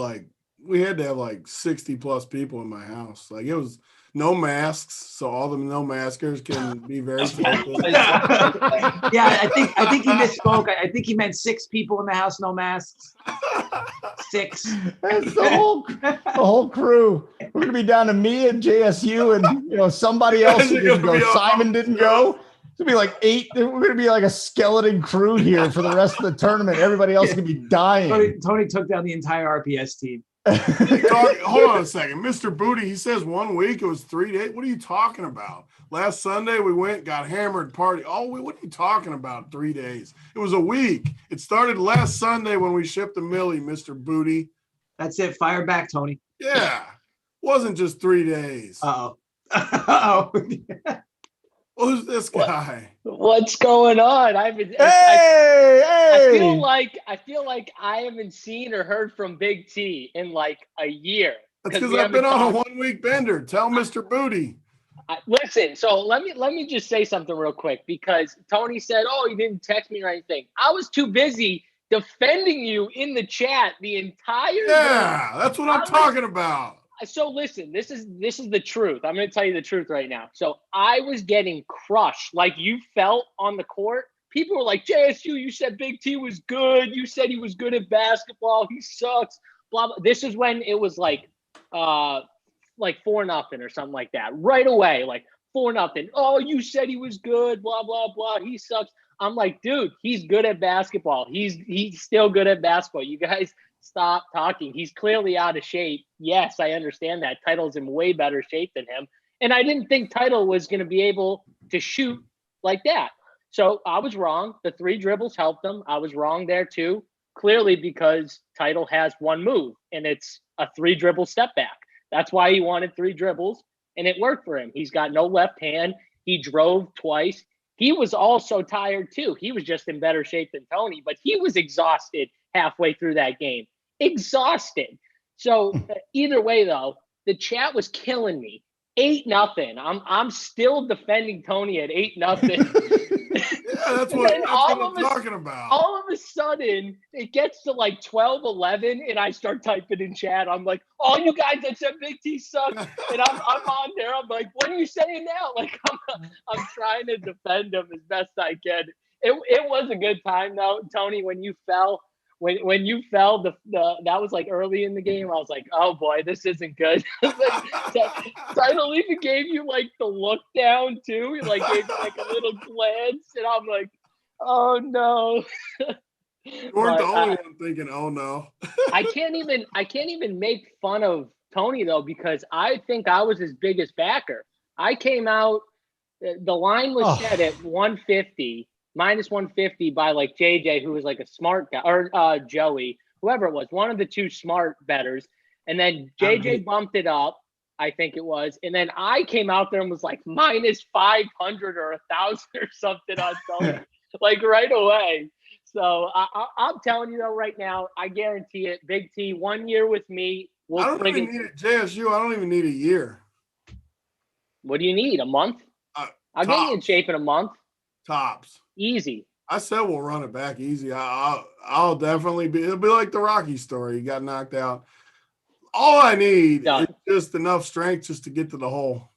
to have like 60 plus people in my house. Like it was no masks, so all the no maskers can be very focused. Yeah, I think he misspoke. I think he meant 6 people in the house, no masks. 6. That's the whole crew. We're gonna be down to me and JSU and somebody else who didn't go. Simon didn't go. It's gonna be like 8. We're gonna be like a skeleton crew here for the rest of the tournament. Everybody else is gonna be dying. Tony took down the entire RPS team. Hold on a second. Mr. Booty, he says 1 week, it was 3 days. What are you talking about? Last Sunday we went, got hammered, party. What are you talking about? 3 days. It was a week. It started last Sunday when we shipped the Millie, Mr. Booty. That's it. Fire back, Tony. Yeah. Wasn't just 3 days. Uh-oh. Who's this guy? What's going on? I feel like I haven't seen or heard from Big T in like a year. That's because I've been on a 1 week bender. Tell Mr. Booty. Listen, so let me just say something real quick, because Tony said, "Oh, you didn't text me or anything." I was too busy defending you in the chat the entire day. That's what I'm talking about. So listen, this is the truth. I'm going to tell you the truth right now. So I was getting crushed like you felt on the court. People were like, JSU, you said Big T was good. You said he was good at basketball. He sucks. Blah, blah. This is when it was like 4-0 or something like that. Right away, like 4-0. Oh, you said he was good. Blah, blah, blah. He sucks. I'm like, dude, he's good at basketball. He's still good at basketball. You guys stop talking. He's clearly out of shape. Yes, I understand that. Title's in way better shape than him. And I didn't think Title was going to be able to shoot like that. So I was wrong. The 3 dribbles helped him. I was wrong there too. Clearly because Title has one move, and it's a 3 dribble step back. That's why he wanted 3 dribbles, and it worked for him. He's got no left hand. He drove twice. He was also tired too. He was just in better shape than Tony, but he was exhausted halfway through that game. Exhausted. So either way, though, the chat was killing me. 8-0. I'm still defending Tony at 8-0. Yeah, that's what I'm talking about. All of a sudden, it gets to like 12-11, and I start typing in chat. I'm like, "All you guys that said Big T sucks," and I'm on there. I'm like, "What are you saying now?" Like I'm trying to defend him as best I can. It was a good time though, Tony. When you fell, when you fell, that was like early in the game. I was like, "Oh boy, this isn't good." Title even gave you like the look down too. He like gave you like a little glance, and I'm like, "Oh no." You weren't the only one thinking, "Oh no." I can't even make fun of Tony though, because I think I was his biggest backer. I came out, the line was set at 150. Minus 150 by like JJ, who was like a smart guy, or Joey, whoever it was, one of the 2 smart bettors. And then JJ bumped it up, I think it was. And then I came out there and was like minus 500 or 1,000 or something on Tony, like right away. So I'm telling you though, right now, I guarantee it. Big T, 1 year with me. I don't even need it, JSU. I don't even need a year. What do you need? A month? I'll get you in shape in a month. Tops. Easy. I said we'll run it back easy. I'll definitely be. It'll be like the Rocky story. You got knocked out. All I need is just enough strength just to get to the hole.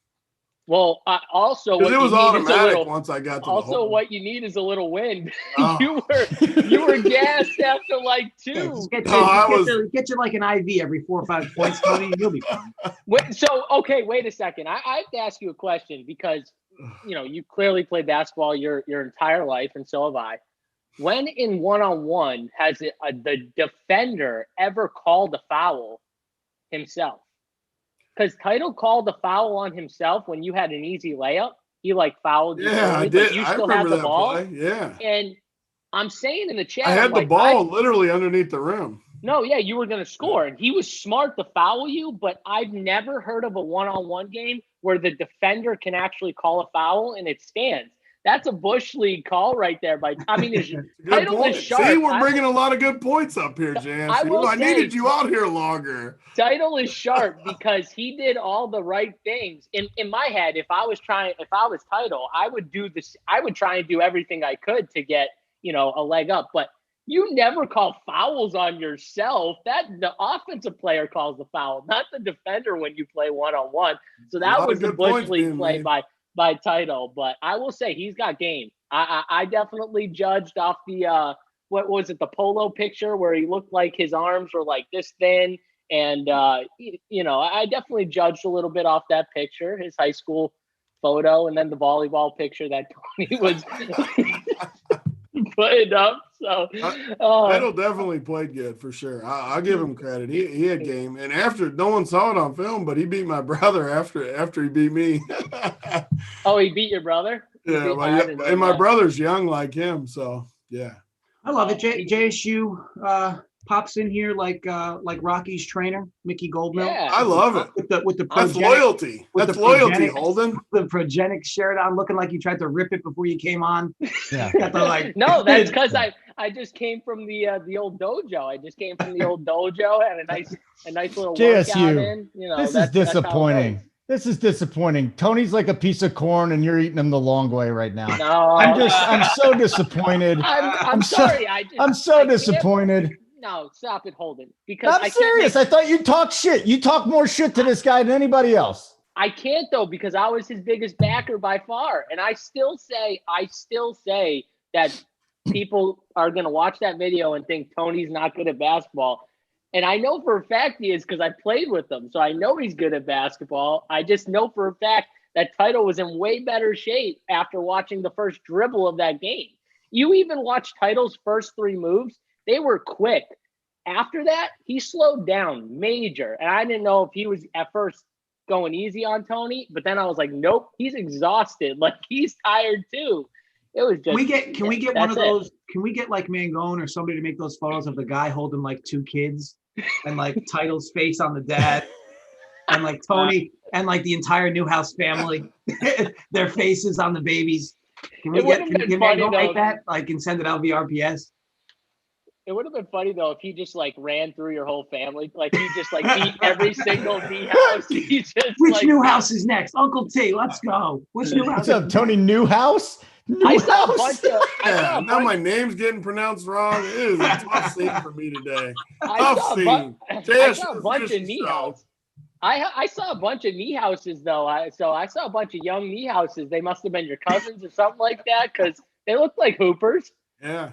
Well, also what it was automatic once I got to the hole. Also, what you need is a little wind. You were gassed after like 2. Get you like an IV every 4 or 5 points, Tony. You'll be fine. Wait a second. I have to ask you a question, because you clearly played basketball your entire life, and so have I. When in one-on-one has the defender ever called a foul himself? Because Title called the foul on himself when you had an easy layup. He like fouled you. Yeah, early, I did. But you I still had remember the that ball. play. Yeah. And I'm saying in the chat, I had I'm the like, ball literally underneath the rim. No, yeah, you were going to score. And he was smart to foul you, but I've never heard of a one-on-one game where the defender can actually call a foul and it stands. That's a Bush League call right there. His title is sharp. See, we're bringing a lot of good points up here, JSU. I needed you out here longer. Title is sharp because he did all the right things. In my head, if I was title, I would do this. I would try and do everything I could to get, a leg up. But you never call fouls on yourself. That the offensive player calls the foul, not the defender when you play one-on-one. So that was the Bush League play by title. But I will say he's got game. I definitely judged off the what was it, the polo picture where he looked like his arms were like this thin. And, I definitely judged a little bit off that picture, his high school photo, and then the volleyball picture that Tony was putting up. So Title definitely played good for sure. I'll give him credit. He had game. And after, no one saw it on film, but he beat my brother after he beat me. Oh, he beat your brother? Yeah, and my brother's young like him, so yeah. I love it. JSU pops in here like Rocky's trainer, Mickey Goldmill. Yeah. I love it. With the That's loyalty. That's loyalty, Holden. The progenic shirt on, looking like you tried to rip it before you came on. Yeah. No, that's because I just came from the old dojo. I just came from the old dojo and a nice little workout in. This is disappointing. This is disappointing. Tony's like a piece of corn, and you're eating him the long way right now. No, I'm so disappointed. I'm sorry. I'm so disappointed. No, stop it, Holden. Because I'm serious. I thought you talk shit. You talk more shit to this guy than anybody else. I can't though, because I was his biggest backer by far, and I still say that people are going to watch that video and think Tony's not good at basketball. And I know for a fact he is because I played with him. So I know he's good at basketball. I just know for a fact that Title was in way better shape after watching the first dribble of that game. You even watched Title's first three moves. They were quick. After that, he slowed down major. And I didn't know if he was at first going easy on Tony. But then I was like, nope, he's exhausted. Like, he's tired too. It was just. Can we get one of those? Can we get like Mangone or somebody to make those photos of the guy holding like two kids and like Title's face on the dad and like Tony and like the entire Newhouse family, their faces on the babies? Can Mangone make that? Like, and send it out via RPS? It would have been funny though if he just like ran through your whole family, like he just like beat every single Newhouse. Which Newhouse is next? Uncle T, let's go. Which Newhouse? What's up, Tony Newhouse? I saw a bunch of. Now my name's getting pronounced wrong. It is a tough scene for me today. I saw a bunch of Newhouse. I saw a bunch of Newhouses though. I saw a bunch of young Newhouses. They must have been your cousins or something like that because they look like hoopers. Yeah.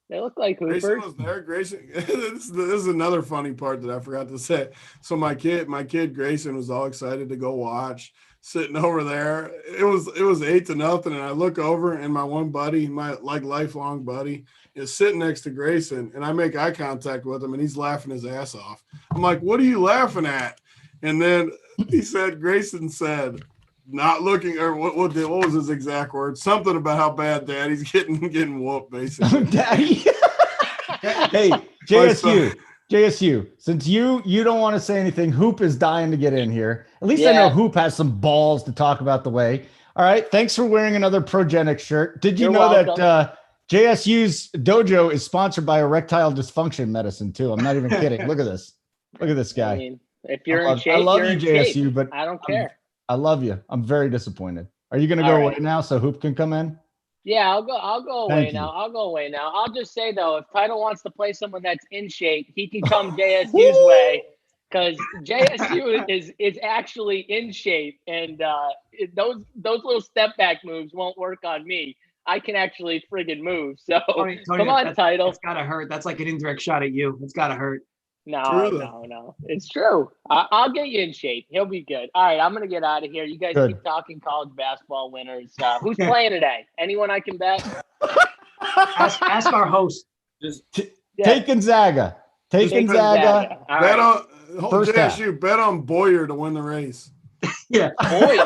They look like hoopers. Grayson was there. Grayson. This is another funny part that I forgot to say. So my kid Grayson was all excited to go watch, sitting over there. It was 8-0, and I look over, and my one buddy, my like lifelong buddy, is sitting next to Grayson, and I make eye contact with him, and he's laughing his ass off. I'm like, "What are you laughing at?" And then Grayson said, not looking, or what was his exact word? Something about how bad Daddy's getting whooped, basically. Daddy. Hey, JSU, since you don't want to say anything, Hoop is dying to get in here. At least I know Hoop has some balls to talk about the way. All right, thanks for wearing another Progenic shirt. Did you know that JSU's dojo is sponsored by erectile dysfunction medicine too? I'm not even kidding. Look at this. Look at this guy. I mean, if you're in shape, I love you, JSU, but I don't care. I love you. I'm very disappointed. Are you going to go away now so Hoop can come in? Yeah, I'll go away now. I'll go away now. I'll just say though, if Title wants to play someone that's in shape, he can come JSU's way because JSU is actually in shape, and those little step back moves won't work on me. I can actually friggin' move. So Tony, come on, Title. It's gotta hurt. That's like an indirect shot at you. It's gotta hurt. No. It's true. I'll get you in shape. He'll be good. All right, I'm going to get out of here. You guys keep talking college basketball winners. Who's playing today? Anyone I can bet? Ask our host. Take Gonzaga. Take Gonzaga. Bet on JSU. Bet on Boyer to win the race. Yeah. Boy,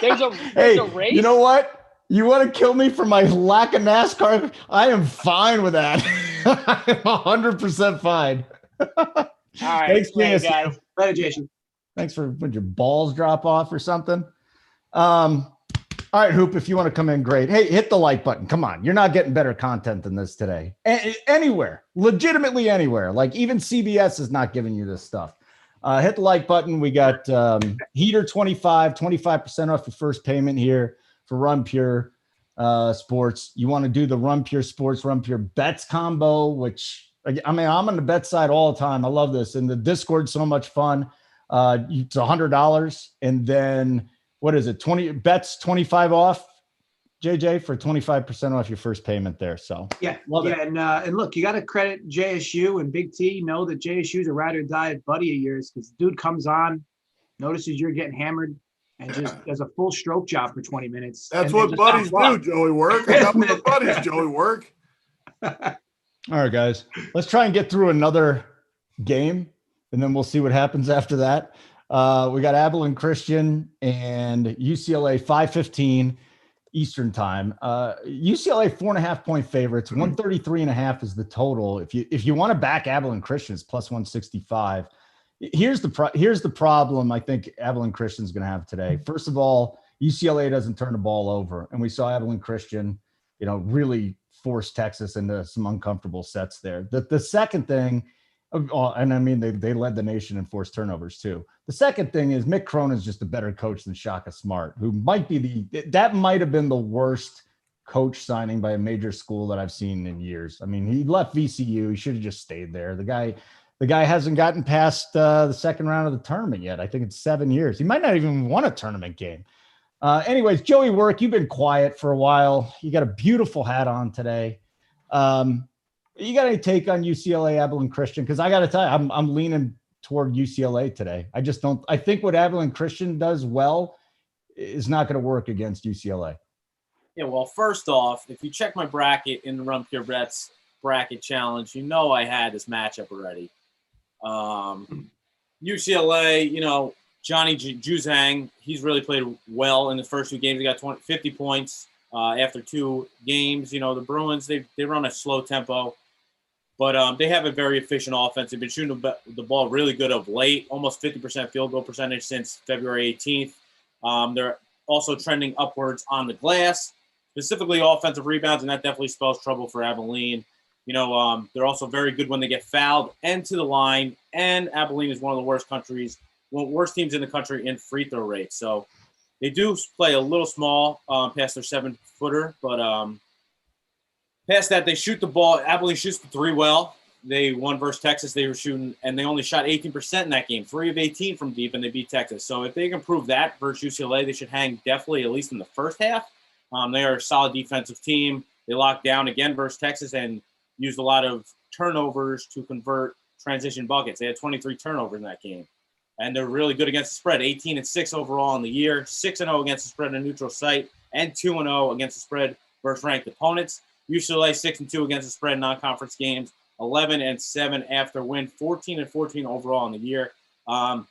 there's a race. You know what? You want to kill me for my lack of NASCAR? I am fine with that. I'm 100% fine. All right, Thanks, later, JSU. guys. Later, Jason. Thanks for when your balls drop off or something. All right, Hoop, if you want to come in, great. Hey, hit the like button. Come on. You're not getting better content than this today. Anywhere, legitimately anywhere. Like even CBS is not giving you this stuff. Hit the like button. We got Heater 25% off your first payment here for Run Pure Sports. You want to do the Run Pure Sports, Run Pure Bets combo, which, I mean, I'm on the bet side all the time. I love this. And the Discord's so much fun. It's $100. And then what is it? 20 bets, 25 off, JJ, for 25% off your first payment there. So yeah. Love it. And look, you got to credit JSU and Big T. Know that JSU is a ride or die buddy of yours, because dude comes on, notices you're getting hammered, and just does a full stroke job for 20 minutes. That's what buddies do, Joey Work. I got my buddies, Joey Work. All right, guys, let's try and get through another game, and then we'll see what happens after that. We got Abilene Christian and UCLA 5:15 Eastern time. UCLA 4.5-point favorites. 133.5 is the total. If you want to back Abilene Christian, it's plus 165. Here's the problem I think Abilene Christian's going to have today. First of all, UCLA doesn't turn the ball over, and we saw Abilene Christian, really force Texas into some uncomfortable sets there. The second thing, and I mean they led the nation in forced turnovers too. The second thing is Mick Cronin's just a better coach than Shaka Smart, who might have been the worst coach signing by a major school that I've seen in years. I mean, he left VCU. He should have just stayed there. The guy hasn't gotten past the second round of the tournament yet. I think it's 7 years. He might not even won a tournament game. Anyways, Joey Work, you've been quiet for a while. You got a beautiful hat on today. You got any take on UCLA Abilene Christian? Because I got to tell you, I'm leaning toward UCLA today. I think what Abilene Christian does well is not going to work against UCLA. Yeah, well, first off, if you check my bracket in the Run Pure Bets bracket challenge, I had this matchup already. UCLA, Johnny Juzang, he's really played well in the first two games. He got 50 points after 2 games. The Bruins, they run a slow tempo, but they have a very efficient offense. They've been shooting the ball really good of late, almost 50% field goal percentage since February 18th. They're also trending upwards on the glass, specifically offensive rebounds, and that definitely spells trouble for Abilene. They're also very good when they get fouled and to the line, and Abilene is one of the worst teams in the country in free throw rate. So they do play a little small past their 7-footer, but past that, they shoot the ball. Abilene shoots the 3 well. They won versus Texas. They were shooting, and they only shot 18% in that game, 3 of 18 from deep, and they beat Texas. So if they can prove that versus UCLA, they should hang definitely at least in the first half. They are a solid defensive team. They locked down again versus Texas and used a lot of turnovers to convert transition buckets. They had 23 turnovers in that game. And they're really good against the spread, 18-6 overall in the year, 6-0 against the spread in a neutral site, and 2-0 against the spread versus ranked opponents. UCLA 6-2 against the spread in non-conference games, 11-7 after win, 14-14 overall in the year. I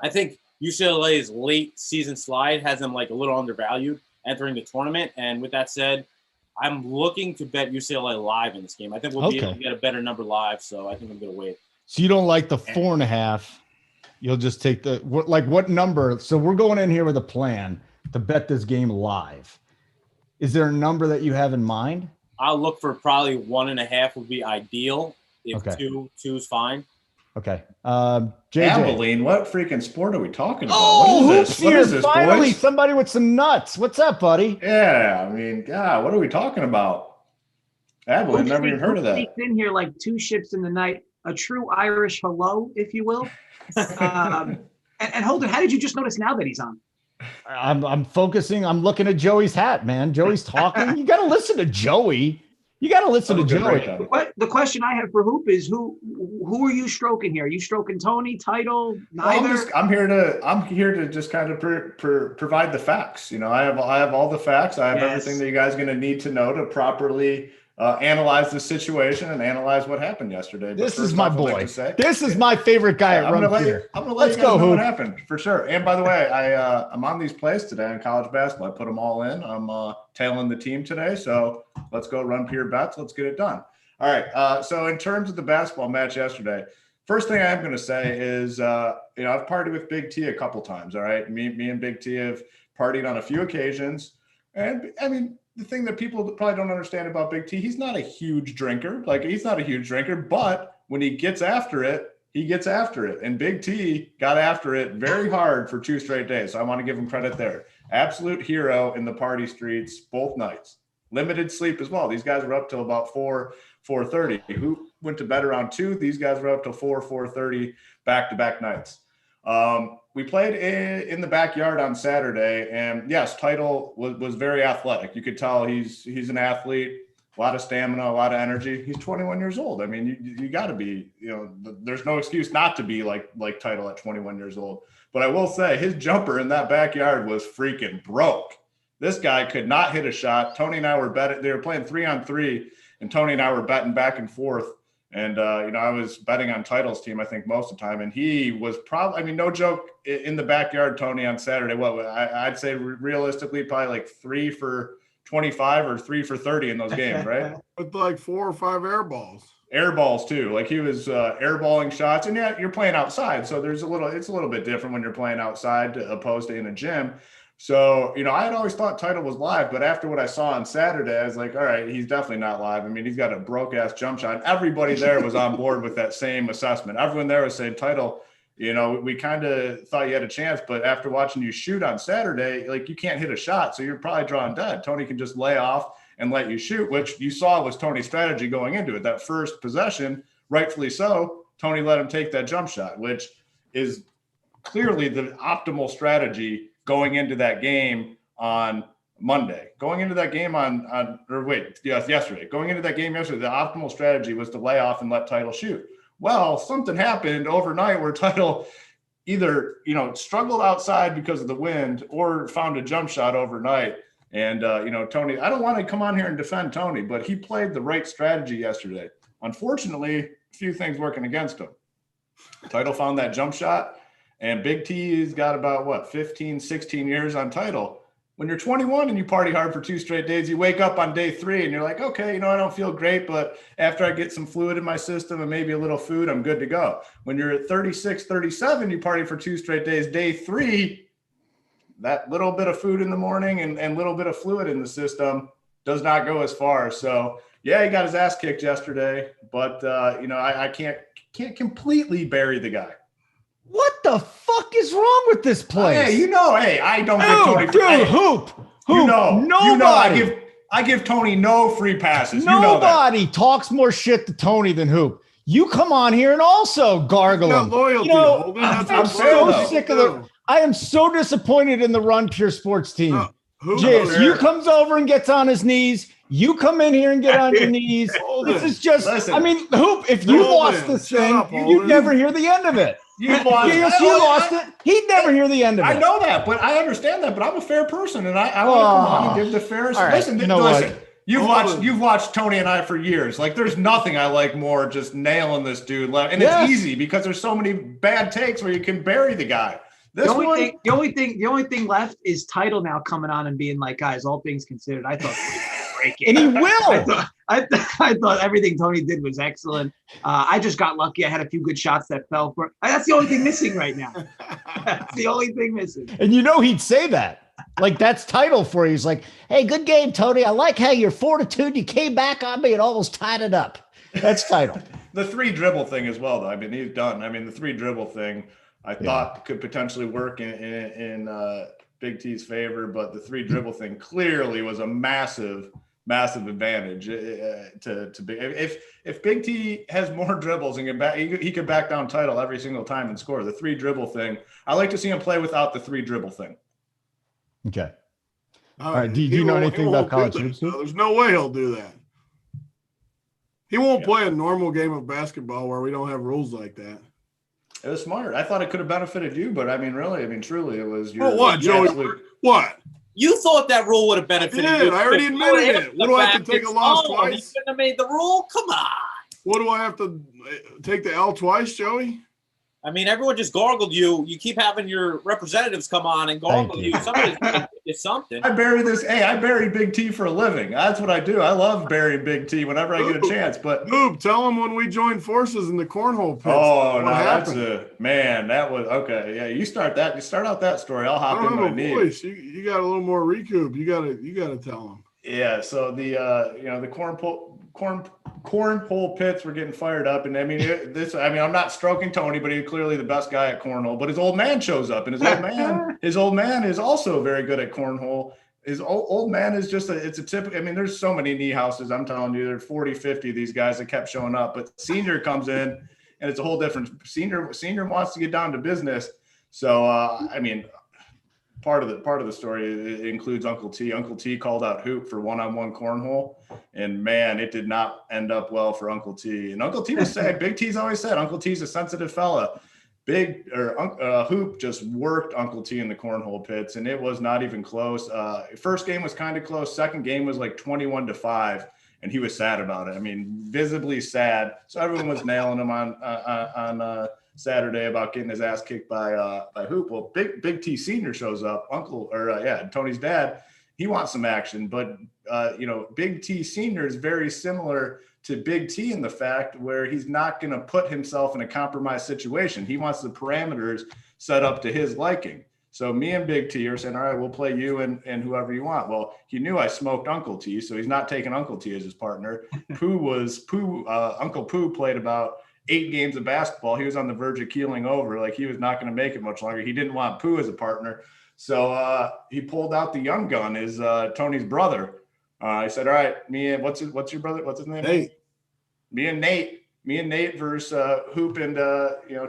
think UCLA's late season slide has them like a little undervalued entering the tournament. And with that said, I'm looking to bet UCLA live in this game. I think we'll be able to get a better number live, so I think I'm going to wait. So you don't like the 4.5? You'll just take what number? So we're going in here with a plan to bet this game live. Is there a number that you have in mind? I'll look for probably 1.5 would be ideal. If okay. two is fine. Okay. JJ. Abilene, what freaking sport are we talking about? Oh, what is this? What is this, finally, boys? somebody with some nuts. What's up, buddy? Yeah, I mean, God, what are we talking about? Abilene, never even heard of that. In here like 2 ships in the night, a true Irish hello, if you will. And Holden, how did you just notice now that he's on? I'm focusing. I'm looking at Joey's hat, man. Joey's talking. You got to listen to Joey. You got to listen to Joey. The question I have for Hoop is who are you stroking here? Are you stroking Tony, title, neither? Well, I'm here to just kind of provide the facts. I have all the facts. I have everything that you guys are going to need to know to properly analyze the situation and analyze what happened yesterday. This is my boy. Like this is my favorite guy at Run Pier. I'm going to let you guys know what happened for sure. And by the way, I'm on these plays today in college basketball. I put them all in. I'm tailing the team today. So let's go Run Pier bets. Let's get it done. All right. So in terms of the basketball match yesterday, first thing I'm going to say is, I've partied with Big T a couple times. All right. Me and Big T have partied on a few occasions. And I mean, the thing that people probably don't understand about Big T, he's not a huge drinker. But when he gets after it, he gets after it. And Big T got after it very hard for 2 straight days. So I want to give him credit there. Absolute hero in the party streets both nights. Limited sleep as well. These guys were up till about 4:30. Who went to bed around 2? These guys were up till 4:30 back-to-back nights. We played in the backyard on Saturday, and yes, Title was very athletic. You could tell he's an athlete, a lot of stamina, a lot of energy. He's 21 years old. I mean, you got to be, there's no excuse not to be like Title at 21 years old. But I will say his jumper in that backyard was freaking broke. This guy could not hit a shot. Tony and I were betting. They were playing 3-on-3, and Tony and I were betting back and forth. And, I was betting on Title's team, I think, most of the time. And he was probably, no joke, in the backyard, Tony, on Saturday. I'd say realistically probably like 3 for 25 or 3 for 30 in those games, right? With like 4 or 5 air balls. Air balls, too. Like he was airballing shots. And, yeah, you're playing outside. So it's a little bit different when you're playing outside opposed to in a gym. So, I had always thought Title was live, but after what I saw on Saturday, I was like, all right, he's definitely not live. I mean, he's got a broke-ass jump shot. Everybody there was on board with that same assessment. Everyone there was saying, Title, we kind of thought you had a chance, but after watching you shoot on Saturday, like you can't hit a shot, so you're probably drawing dead. Tony can just lay off and let you shoot, which you saw was Tony's strategy going into it. That first possession, rightfully so, Tony let him take that jump shot, which is clearly the optimal strategy going into that game on Monday. Going into that game yesterday. Going into that game yesterday, the optimal strategy was to lay off and let Title shoot. Well, something happened overnight where Title either, struggled outside because of the wind or found a jump shot overnight. And, Tony, I don't want to come on here and defend Tony, but he played the right strategy yesterday. Unfortunately, a few things working against him. Title found that jump shot. And Big T's got about, 15, 16 years on Title. When you're 21 and you party hard for 2 straight days, you wake up on day 3 and you're like, okay, I don't feel great, but after I get some fluid in my system and maybe a little food, I'm good to go. When you're at 36, 37, you party for 2 straight days. Day 3, that little bit of food in the morning and little bit of fluid in the system does not go as far. So, yeah, he got his ass kicked yesterday, but, I can't completely bury the guy. What the fuck is wrong with this place? Hey, I don't give Tony Hoop. Nobody. I give Tony no free passes. Nobody talks more shit to Tony than Hoop. You come on here and also gargle him. Loyalty, I'm so sick of I am so disappointed in the Run Pure Sports team. You comes over and gets on his knees. You come in here and get on your knees. This is just, Hoop, if you lost this thing, you'd never hear the end of it. You lost it. He'd never hear the end of it. I know that, but I understand that. But I'm a fair person, and I want to come on and give the fairest. Right. Listen. You've watched Tony and I for years. Like, there's nothing I like more just nailing this dude. And it's easy because there's so many bad takes where you can bury the guy. The only thing left is Title now coming on and being like, guys, all things considered, I thought and he will. I thought everything Tony did was excellent. I just got lucky. I had a few good shots that fell for. That's the only thing missing right now. That's the only thing missing. And he'd say that. Like, that's Title for you. He's like, hey, good game, Tony. I like how your fortitude, you came back on me and almost tied it up. That's Title. The 3 dribble thing as well, though. I mean, he's done. I mean, the 3 dribble thing I thought could potentially work in Big T's favor, but the 3 dribble thing clearly was a massive advantage to Big. If Big T has more dribbles and he could back down Title every single time and score. The 3 dribble thing, I like to see him play without the 3 dribble thing. Okay. All right. Do you know anything about college hoops? There's no way he'll do that. He won't play a normal game of basketball where we don't have rules like that. It was smart. I thought it could have benefited you, but truly, it was. What, Joey? What? You thought that rule would have benefited you. I already admitted it. What do I have to take a loss twice? You couldn't have made the rule? Come on. What do I have to take the L twice, Joey? I mean, everyone just gargled you. You keep having your representatives come on and gargle you. Somebody's going to do something. I bury Big T for a living. That's what I do. I love burying Big T whenever I get a chance. But Noob, tell him when we joined forces in the cornhole pits. Oh, no, that's that was okay. Yeah, you start out that story. I'll hop in when I need. Voice. You got a little more recoup. You gotta tell him. Yeah. So the cornhole pits were getting fired up, and I mean I'm not stroking Tony, but he's clearly the best guy at cornhole. But his old man shows up, and his old man is also very good at cornhole. His old man is just it's a typical. I mean, there's so many knee houses. I'm telling you, there's 40, 50 of these guys that kept showing up. But senior comes in, and it's a whole different. Senior wants to get down to business. So I mean. Part of the story includes Uncle T. Uncle T called out Hoop for one-on-one cornhole, and man, it did not end up well for Uncle T. And Uncle T was saying, Big T's always said, Uncle T's a sensitive fella. Hoop just worked Uncle T in the cornhole pits, and it was not even close. First game was kind of close. Second game was like 21-5, and he was sad about it. I mean, visibly sad. So everyone was nailing him on Saturday about getting his ass kicked by Hoop. Well, Big T Senior shows up, Tony's dad. He wants some action, but Big T Senior is very similar to Big T in the fact where he's not going to put himself in a compromised situation. He wants the parameters set up to his liking. So me and Big T are saying, all right, we'll play you and whoever you want. Well, he knew I smoked Uncle T, so he's not taking Uncle T as his partner. Uncle Pooh played about 8 games of basketball. He was on the verge of keeling over. Like, he was not going to make it much longer. He didn't want Pooh as a partner. So he pulled out the young gun, is Tony's brother. He said, all right, what's your brother? What's his name? Nate. Me and Nate versus Hoop and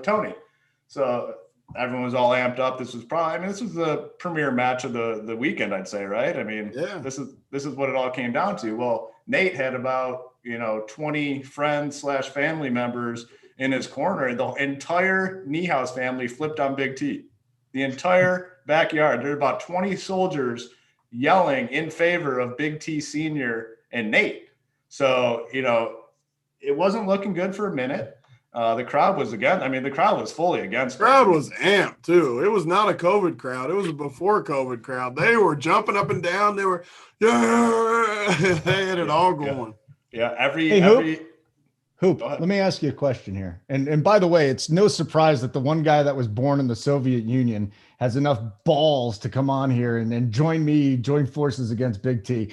Tony. So everyone was all amped up. This was the premier match of the weekend, I'd say, right? I mean, yeah. This is what it all came down to. Well, Nate had about 20 friends / family members in his corner. The entire Niehaus family flipped on Big T. The entire backyard. There were about 20 soldiers yelling in favor of Big T Senior and Nate. So, it wasn't looking good for a minute. The crowd was fully against. The crowd was amped too. It was not a COVID crowd. It was a before COVID crowd. They were jumping up and down. They were, they had it all going. Yeah. Hoop, let me ask you a question here. And by the way, it's no surprise that the one guy that was born in the Soviet Union has enough balls to come on here and join forces against Big T.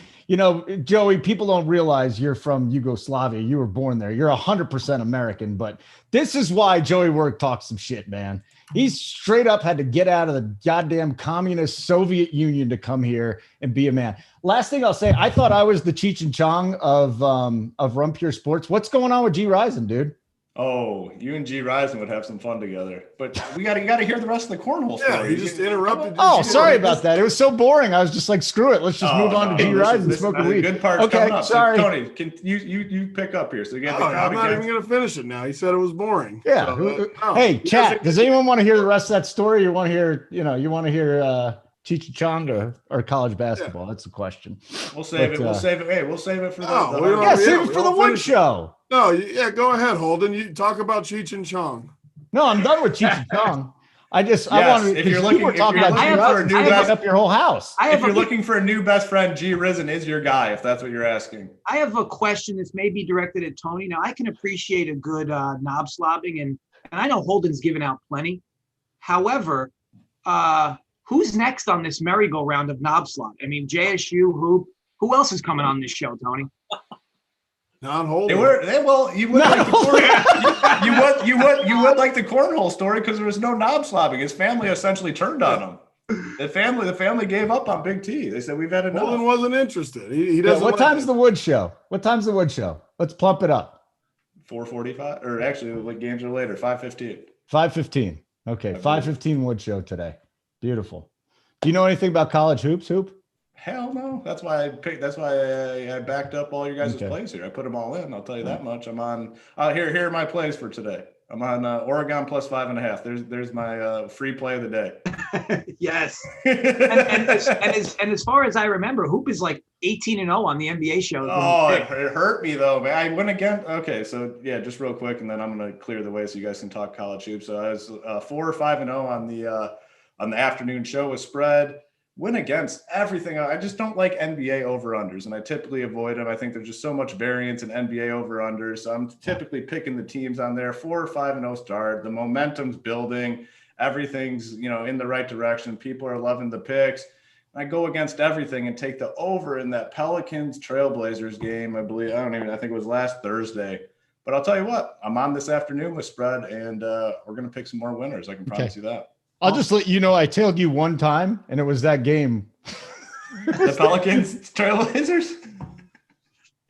Joey, people don't realize you're from Yugoslavia. You were born there. You're 100% American, but this is why Joey Work talks some shit, man. He straight up had to get out of the goddamn communist Soviet Union to come here and be a man. Last thing I'll say, I thought I was the Cheech and Chong of Run Pure Sports. What's going on with G Rising, dude? Oh, you and G Rising would have some fun together. But you got to hear the rest of the cornhole story. Yeah, you just interrupted. Oh, sorry about that. It was so boring. I was just like, screw it. Let's just move on to G Rising and smoke a weed. Good part's coming up. Sorry. So, Tony, can you pick up here? So you got I'm not even going to finish it now. He said it was boring. Yeah. So, hey, chat. Does anyone want to hear the rest of that story? You want to hear? Cheech and Chong or college basketball? Yeah. That's the question. We'll save it. We'll save it. Hey, we'll save it for save it for the one show. No, yeah, go ahead, Holden. You talk about Cheech and Chong. No, I'm done with Cheech and Chong. I want to. If you're looking for a new best, up your whole house. If you're looking for a new best friend, G Risen is your guy. If that's what you're asking. I have a question that's maybe directed at Tony. Now, I can appreciate a good knob slobbing, and I know Holden's given out plenty. However, who's next on this merry-go-round of knob slob? I mean, JSU, Hoop. Who else is coming on this show, Tony? Not Holden. You would like the cornhole story because there was no knob slobbing. His family essentially turned on him. The family gave up on Big T. They said, we've had enough. Holden wasn't interested. He doesn't. What time's the wood show? Let's plump it up. 4:45, or actually, what games are later? 5:15. 5:15. Okay, 5:15 wood show today. Beautiful. Do you know anything about college hoops, Hoop? Hell no. That's why I backed up all your guys' plays here. I put them all in. I'll tell you that much. I'm on. Here are my plays for today. I'm on Oregon plus 5.5. There's my free play of the day. Yes. and as far as I remember, Hoop is like 18-0 on the NBA show. Oh, it hurt me though, man. I went again. Okay, so yeah, just real quick, and then I'm gonna clear the way so you guys can talk college hoops. So I was 4 or 5-0 on the afternoon show with spread. Win against everything. I just don't like NBA over-unders, and I typically avoid them. I think there's just so much variance in NBA over-unders. So I'm typically picking the teams on there. 4 or 5-0 start. The momentum's building. Everything's, in the right direction. People are loving the picks. I go against everything and take the over in that Pelicans Trailblazers game. I think it was last Thursday. But I'll tell you what, I'm on this afternoon with spread, and we're going to pick some more winners. I can promise you that. I'll just let you know I tailed you one time, and it was that game. The Pelicans Trailblazers?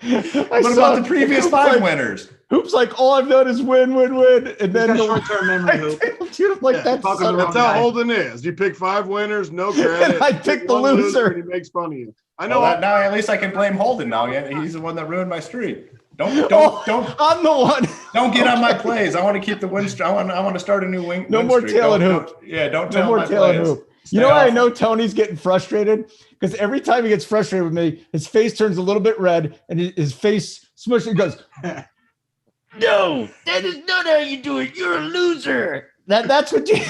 What about the previous 5 winners? Hoop's like, all I've done is win. And then short-term memory, Hoop. That's how Holden is. You pick 5 winners, no credit. I picked the loser. And he makes fun of you. I know. Well, now at least I can blame Holden now. He's the one that ruined my streak. Don't. I'm the one. Don't get on my plays. I want to keep the win streak. I want to start a new win. No more tail and Hoop. Don't no tail more my tail and plays. Hoop. You know why I know Tony's getting frustrated? Because every time he gets frustrated with me, his face turns a little bit red, and his face smushes and goes, "No, that is not how you do it. You're a loser." That's what you.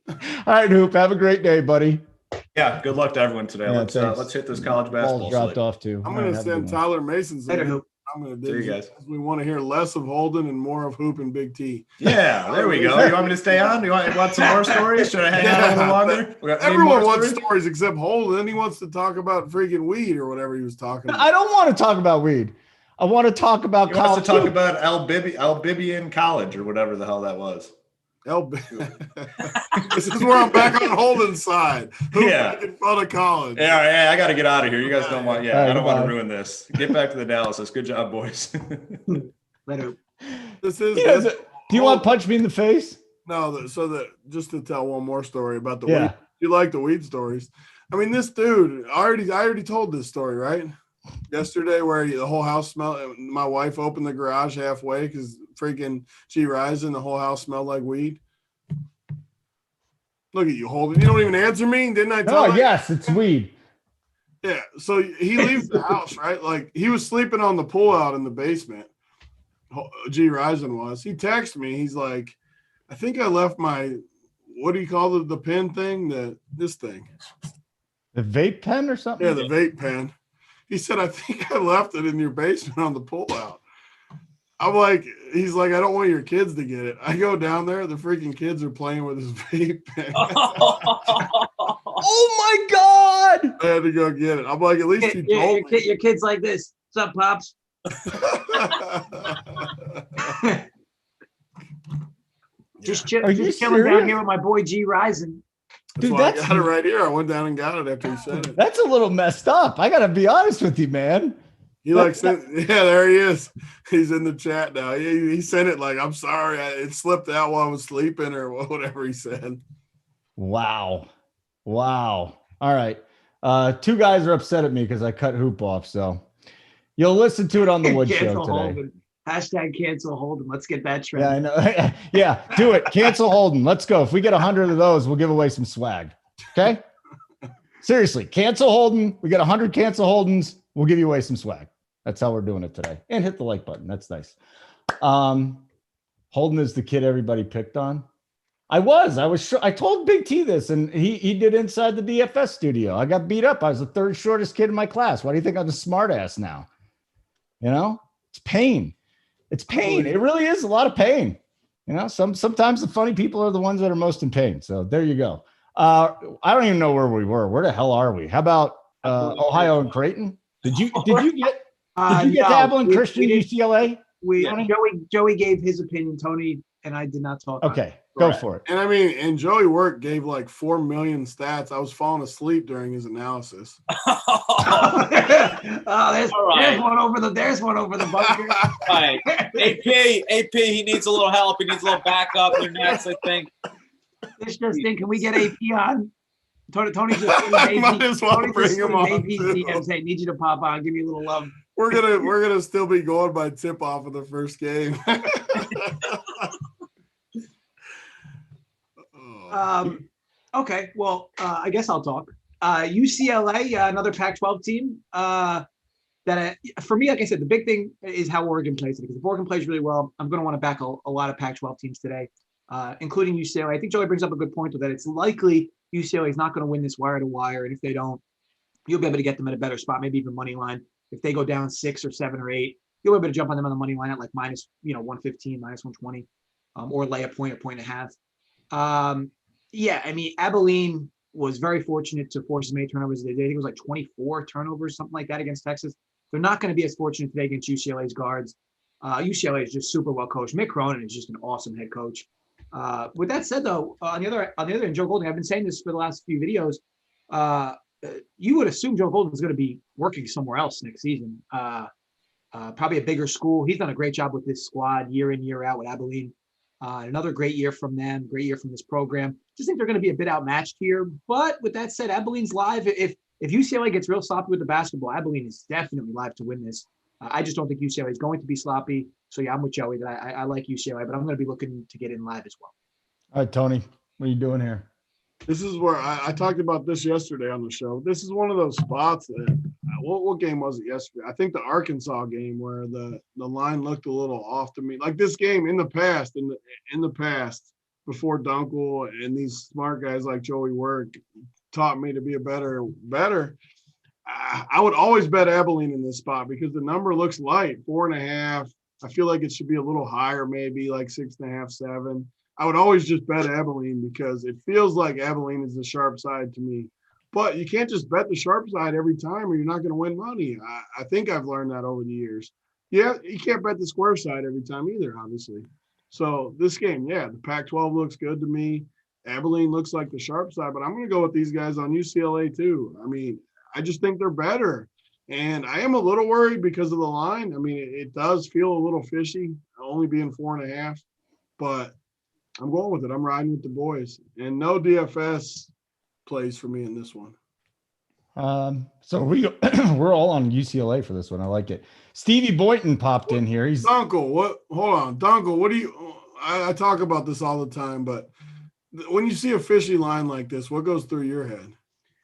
All right, Hoop. Have a great day, buddy. Yeah, good luck to everyone today. Yeah, Let's hit this college basketball. Ball's dropped off too. I'm going to send Tyler Mason some. Hoop. I'm going to do you guys. We want to hear less of Holden and more of Hoop and Big T. Yeah, there we go. You want me to stay on? You want some more stories? Should I hang out a little longer? Everyone wants stories except Holden. He wants to talk about freaking weed or whatever he was talking about. I don't want to talk about weed. I want to talk about college. He wants to talk about Albibian College or whatever the hell that was. This is where I'm back on Holden's side. Making fun of college. Yeah, I got to get out of here. You guys don't want. Yeah, right, I don't want to ruin this. Get back to the analysis. Good job, boys. Later. This is. Do you want to punch me in the face? No. Just to tell one more story about the weed. You like the weed stories? I mean, this dude. I already told this story, right? Yesterday, where the whole house smelled. My wife opened the garage halfway because freaking G Rising, the whole house smelled like weed. Look at you, Holden. You don't even answer me. Didn't I tell you? Oh, yes, it's weed. Yeah. So he leaves the house, right? Like he was sleeping on the pullout in the basement. G Rising was. He texted me. He's like, I think I left my, what do you call the pen thing? This thing. The vape pen or something? Yeah, the vape pen. He said, I think I left it in your basement on the pullout. I'm like, he's like, I don't want your kids to get it. I go down there, the freaking kids are playing with his vape pen. Oh my God. I had to go get it. I'm like, at least he told me. Your kid's like this. What's up, Pops? Just chilling down here with my boy G Rising. Dude, I got it right here. I went down and got it after he said it. That's a little messed up. I got to be honest with you, man. There he is. He's in the chat now. He sent it like, I'm sorry. It slipped out while I was sleeping or whatever he said. Wow. All right. 2 guys are upset at me because I cut Hoop off. So you'll listen to it on the Wood Show today. Holden. Hashtag cancel Holden. Let's get that trend. Yeah, I know. Yeah, do it. Cancel Holden. Let's go. If we get 100 of those, we'll give away some swag. Okay? Seriously, cancel Holden. We get 100 cancel Holdens. We'll give you away some swag. That's how we're doing it today. And hit the like button. That's nice. Holden is the kid everybody picked on. I was sure. I told Big T this, and he did inside the DFS studio. I got beat up. I was the 3rd shortest kid in my class. Why do you think I'm a smart ass now? It's pain. It's pain. It really is a lot of pain. Sometimes the funny people are the ones that are most in pain. So there you go. I don't even know where we were. Where the hell are we? How about Ohio and Creighton? Did you get to Abilene Christian UCLA? Joey gave his opinion, Tony, and I did not talk. Okay, go for it. And Joey Work gave like 4 million stats. I was falling asleep during his analysis. There's one over the bunker. Right. AP, he needs a little help. He needs a little backup in next, I think. This just in, can we get AP on? Tony just might as well bring him on. AP's DMs. Hey, need you to pop on, give me a little love. We're gonna still be going by tip off of the first game. Okay, well, I guess I'll talk. UCLA, another Pac-12 team. For me, like I said, the big thing is how Oregon plays it. Because if Oregon plays really well, I'm going to want to back a lot of Pac-12 teams today, including UCLA. I think Joey brings up a good point with that. It's likely UCLA is not going to win this wire to wire, and if they don't, you'll be able to get them at a better spot, maybe even money line. If they go down 6 or 7 or 8, you'll be able to jump on them on the money line at like minus 115, minus 120, or lay a point and a half. Yeah, I mean, Abilene was very fortunate to force as many turnovers as they did. I think it was like 24 turnovers, something like that against Texas. They're not going to be as fortunate today against UCLA's guards. UCLA is just super well coached. Mick Cronin is just an awesome head coach. With that said, though, on the other end, Joe Golden, I've been saying this for the last few videos. You would assume Joe Golden is going to be working somewhere else next season. Probably a bigger school. He's done a great job with this squad year in, year out with Abilene. Another great year from them, great year from this program. Just think they're going to be a bit outmatched here. But with that said, Abilene's live. If UCLA gets real sloppy with the basketball, Abilene is definitely live to win this. I just don't think UCLA is going to be sloppy. So, yeah, I'm with Joey that I like UCLA, but I'm going to be looking to get in live as well. All right, Tony, what are you doing here? This is where I talked about this yesterday on the show. This is one of those spots that what game was it yesterday? I think the Arkansas game where the line looked a little off to me. Like this game in the past, before Dunkel and these smart guys like Joey Work taught me to be a better. I would always bet Abilene in this spot because the number looks light, 4.5. I feel like it should be a little higher, maybe like 6.5, 7. I would always just bet Abilene because it feels like Abilene is the sharp side to me. But you can't just bet the sharp side every time or you're not going to win money. I think I've learned that over the years. Yeah, you can't bet the square side every time either, obviously. So this game, yeah, the Pac-12 looks good to me. Abilene looks like the sharp side, but I'm going to go with these guys on UCLA too. I mean, I just think they're better. And I am a little worried because of the line. I mean, it does feel a little fishy, only being 4.5. But I'm going with it. I'm riding with the boys. And no DFS plays for me in this one. So we're all on UCLA for this one. I like it. Stevie Boynton popped in here. He's Dunkel. Hold on. Dunkel, what do you – I talk about this all the time, but when you see a fishy line like this, what goes through your head?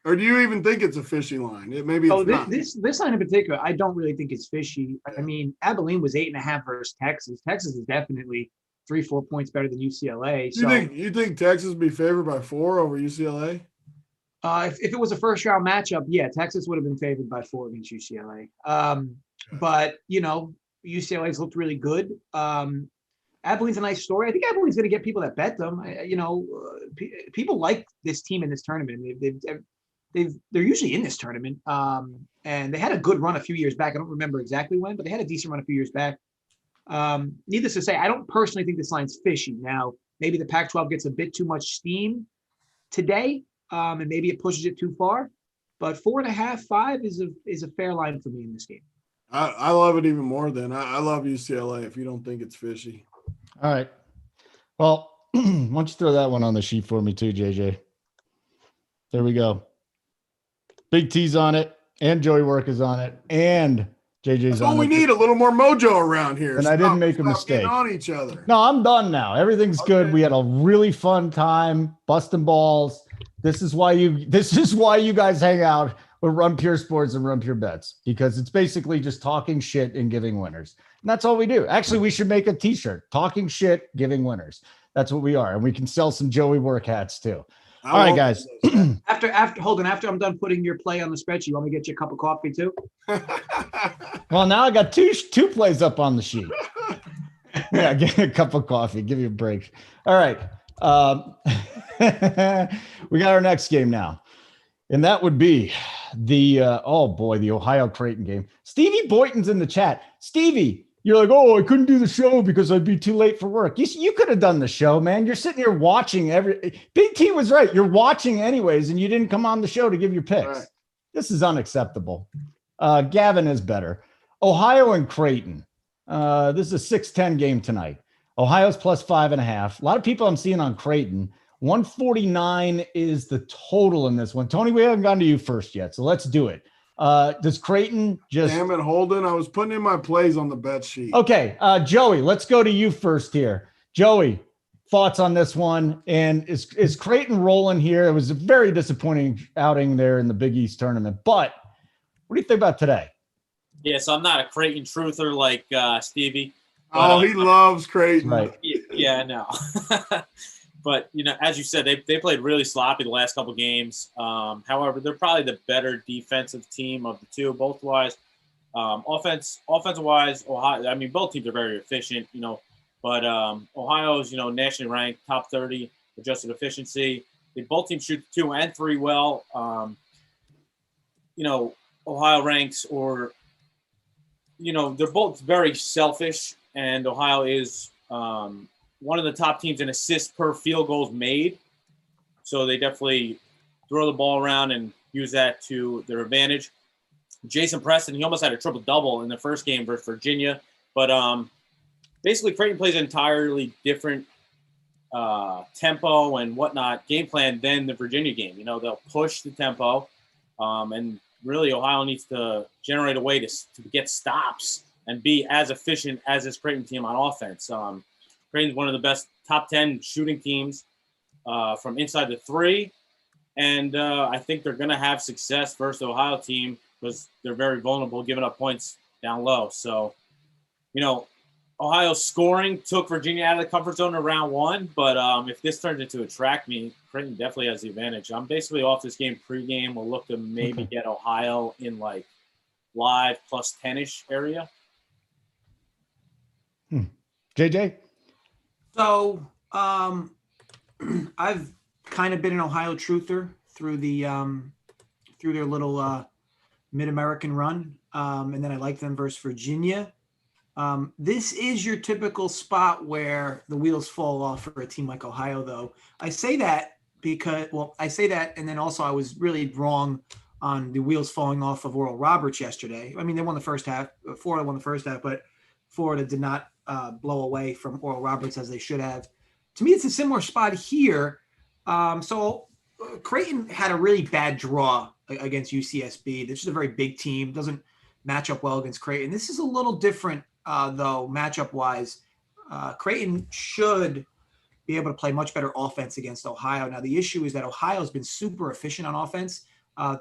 Or do you even think it's a fishy line? Maybe it's not. This line in particular, I don't really think it's fishy. I mean, Abilene was 8.5 versus Texas. Texas is definitely 3-4 points better than UCLA. So you think Texas would be favored by 4 over UCLA? If it was a first round matchup, yeah, Texas would have been favored by 4 against UCLA. But UCLA's looked really good. Abalene's a nice story. I think Abilene's going to get people that bet them. People like this team in this tournament. They're usually in this tournament. And they had a good run a few years back. I don't remember exactly when, but they had a decent run a few years back. Needless to say, I don't personally think this line's fishy. Now, maybe the Pac-12 gets a bit too much steam today, and maybe it pushes it too far. But 4.5, 5 is a fair line for me in this game. I love it even more than I love UCLA if you don't think it's fishy. All right. Well, why don't you throw that one on the sheet for me too, JJ? There we go. Big T's on it, and Joey Work is on it, and JJ's on it. We need a little more mojo around here. And I didn't make a mistake. On each other. No, I'm done now. Everything's good. We had a really fun time busting balls. This is why you guys hang out with Run Pure Sports and Run Pure Bets, because it's basically just talking shit and giving winners. And that's all we do. Actually, we should make a t-shirt, talking shit, giving winners. That's what we are. And we can sell some Joey Work hats too. All right, guys. After I'm done putting your play on the spreadsheet, you want me to get you a cup of coffee too? Well, now I got two plays up on the sheet. Yeah, get a cup of coffee. Give you a break. All right. We got our next game now. And that would be the Ohio Creighton game. Stevie Boynton's in the chat. Stevie, you're like, oh, I couldn't do the show because I'd be too late for work. You could have done the show, man. You're sitting here watching Big T was right. You're watching anyways, and you didn't come on the show to give your picks. Right. This is unacceptable. Gavin is better. Ohio and Creighton. This is a 6-10 game tonight. Ohio's plus 5.5. A lot of people I'm seeing on Creighton. 149 is the total in this one. Tony, we haven't gone to you first yet, so let's do it. Does Creighton just damn it, Holden? I was putting in my plays on the bet sheet. Okay, Joey, let's go to you first here. Joey, thoughts on this one? And is Creighton rolling here? It was a very disappointing outing there in the Big East tournament, but what do you think about today? Yeah, so I'm not a Creighton truther like Stevie. But, he loves Creighton. Right. Yeah, no. But, as you said, they played really sloppy the last couple games. However, they're probably the better defensive team of the two, both wise. Offensive-wise, Ohio, I mean, both teams are very efficient, but Ohio's, nationally ranked top 30 adjusted efficiency. Both teams shoot 2 and 3 well. Ohio ranks they're both very selfish, and Ohio is one of the top teams in assists per field goals made. So they definitely throw the ball around and use that to their advantage. Jason Preston, he almost had a triple-double in the first game versus Virginia. But basically, Creighton plays an entirely different tempo and whatnot game plan than the Virginia game. They'll push the tempo, and really Ohio needs to generate a way to get stops and be as efficient as this Creighton team on offense. Creighton's one of the best top 10 shooting teams from inside the 3. And I think they're going to have success versus the Ohio team because they're very vulnerable, giving up points down low. So, Ohio's scoring took Virginia out of the comfort zone in round 1. But if this turns into a track meet, Creighton definitely has the advantage. I'm basically off this game pregame. We'll look to maybe get Ohio in live plus 10-ish area. JJ? So I've kind of been an Ohio truther through their little Mid-American run, and then I like them versus Virginia. This is your typical spot where the wheels fall off for a team like Ohio, though. I say that and then also I was really wrong on the wheels falling off of Oral Roberts yesterday. I mean, they won the first half. Florida won the first half, but Florida did not blow away from Oral Roberts as they should have. To me, it's a similar spot here. So Creighton had a really bad draw against UCSB. This is a very big team. Doesn't match up well against Creighton. This is a little different, though, matchup-wise. Creighton should be able to play much better offense against Ohio. Now, the issue is that Ohio's been super efficient on offense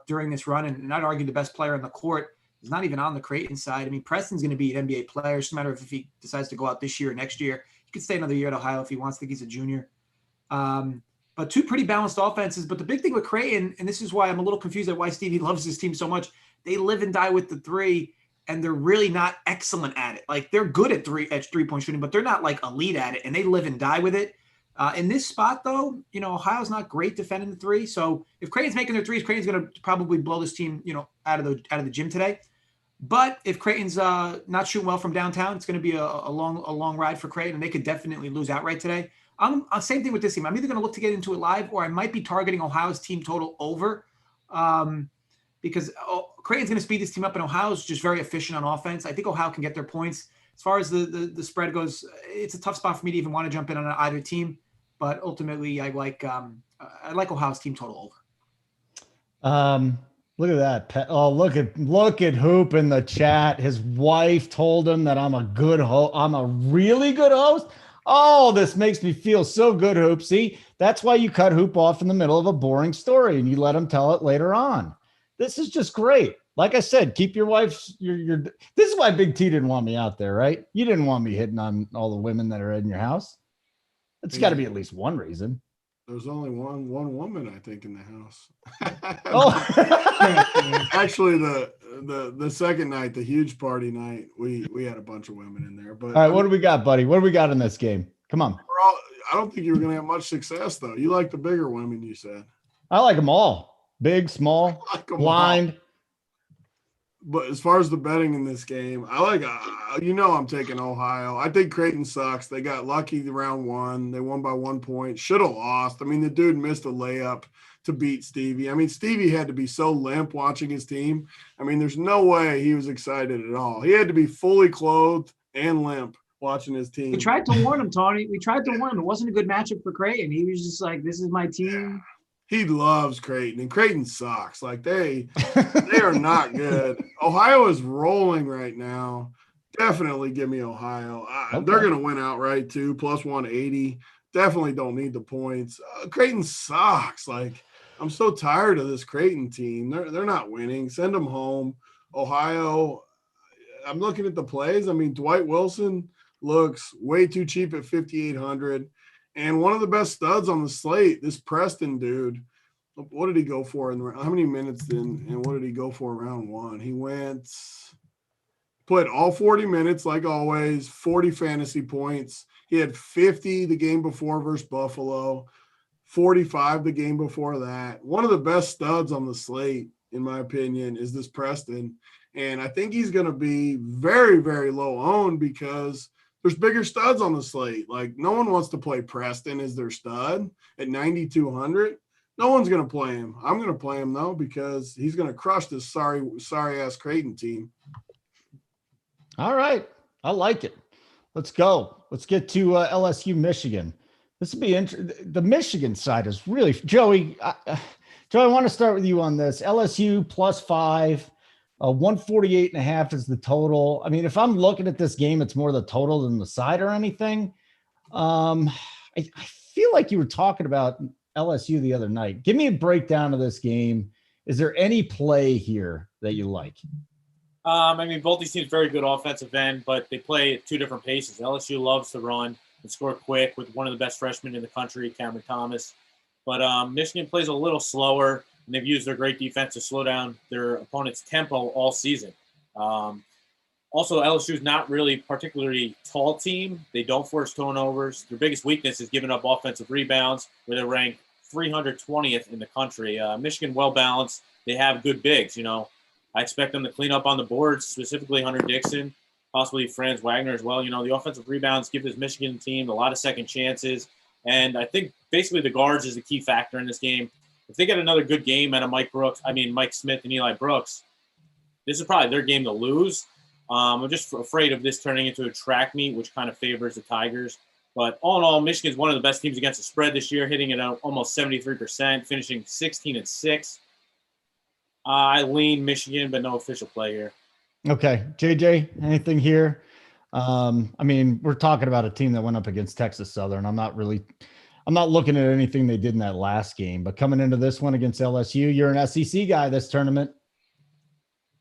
during this run, and I'd argue the best player on the court is not even on the Creighton side. I mean, Preston's going to be an NBA player. It's just a matter of if he decides to go out this year or next year. He could stay another year at Ohio if he wants. I think he's a junior. But two pretty balanced offenses. But the big thing with Creighton, and this is why I'm a little confused at why Stevie loves this team so much, they live and die with the 3, and they're really not excellent at it. They're good at three-point shooting, but they're not elite at it, and they live and die with it. In this spot, though, Ohio's not great defending the 3. So if Creighton's making their threes, Creighton's going to probably blow this team, out of the gym today. But if Creighton's not shooting well from downtown, it's going to be a long ride for Creighton, and they could definitely lose outright today. Same thing with this team. I'm either going to look to get into it live, or I might be targeting Ohio's team total over, because Creighton's going to speed this team up, and Ohio's just very efficient on offense. I think Ohio can get their points. As far as the spread goes, it's a tough spot for me to even want to jump in on either team. But ultimately, I like Ohio's team total over. Look at that. Oh, look at Hoop in the chat. His wife told him that I'm a good host. I'm a really good host. Oh, this makes me feel so good, Hoop. See, that's why you cut Hoop off in the middle of a boring story and you let him tell it later on. This is just great. Like I said, keep your wife's your this is why Big T didn't want me out there, right? You didn't want me hitting on all the women that are in your house. It's got to be at least one reason. There's only one woman, I think, in the house. Oh, actually, the second night, the huge party night, we had a bunch of women in there. But all right, what do we got, buddy? What do we got in this game? Come on. I don't think you were going to have much success, though. You like the bigger women, you said. I like them all. Big, small, blind. All. But as far as the betting in this game, I like, I'm taking Ohio. I think Creighton sucks. They got lucky round 1. They won by 1 point. Should have lost. I mean, the dude missed a layup to beat Stevie. I mean, Stevie had to be so limp watching his team. I mean, there's no way he was excited at all. He had to be fully clothed and limp watching his team. We tried to warn him, Tony. We tried to warn him. It wasn't a good matchup for Creighton. He was just like, this is my team. He loves Creighton, and Creighton sucks. Like they are not good. Ohio is rolling right now. Definitely give me Ohio. Okay. They're going to win outright too, plus 180. Definitely don't need the points. Creighton sucks. Like I'm so tired of this Creighton team. They're not winning. Send them home. Ohio. I'm looking at the plays. I mean, Dwight Wilson looks way too cheap at 5,800. And one of the best studs on the slate, this Preston dude, what did he go for? How many minutes then? And what did he go for in round one? He played all 40 minutes like always, 40 fantasy points. He had 50 the game before versus Buffalo, 45 the game before that. One of the best studs on the slate, in my opinion, is this Preston. And I think he's going to be very, very low owned because there's bigger studs on the slate. Like no one wants to play Preston as their stud at 9,200. No one's going to play him. I'm going to play him though because he's going to crush this sorry ass Creighton team. All right, I like it. Let's go. Let's get to LSU Michigan. This will be interesting. The Michigan side is really Joey. Joey, I want to start with you on this. LSU +5. 148.5 is the total. I mean, if I'm looking at this game, it's more the total than the side or anything. I feel like you were talking about LSU the other night. Give me a breakdown of this game. Is there any play here that you like? I mean, both these teams very good offensive end, but they play at two different paces. LSU loves to run and score quick with one of the best freshmen in the country, Cameron Thomas. But Michigan plays a little slower, and they've used their great defense to slow down their opponent's tempo all season. Also, LSU is not really particularly tall team. They don't force turnovers. Their biggest weakness is giving up offensive rebounds, where they're ranked 320th in the country. Michigan well-balanced. They have good bigs, I expect them to clean up on the boards, specifically Hunter Dixon, possibly Franz Wagner as well. The offensive rebounds give this Michigan team a lot of second chances. And I think basically the guards is the key factor in this game. If they get another good game out of Mike Smith and Eli Brooks, this is probably their game to lose. I'm just afraid of this turning into a track meet, which kind of favors the Tigers. But all in all, Michigan's one of the best teams against the spread this year, hitting it at almost 73%, finishing 16-6. I lean Michigan, but no official play here. Okay. JJ, anything here? I mean, we're talking about a team that went up against Texas Southern. I'm not looking at anything they did in that last game, but coming into this one against LSU, you're an SEC guy this tournament.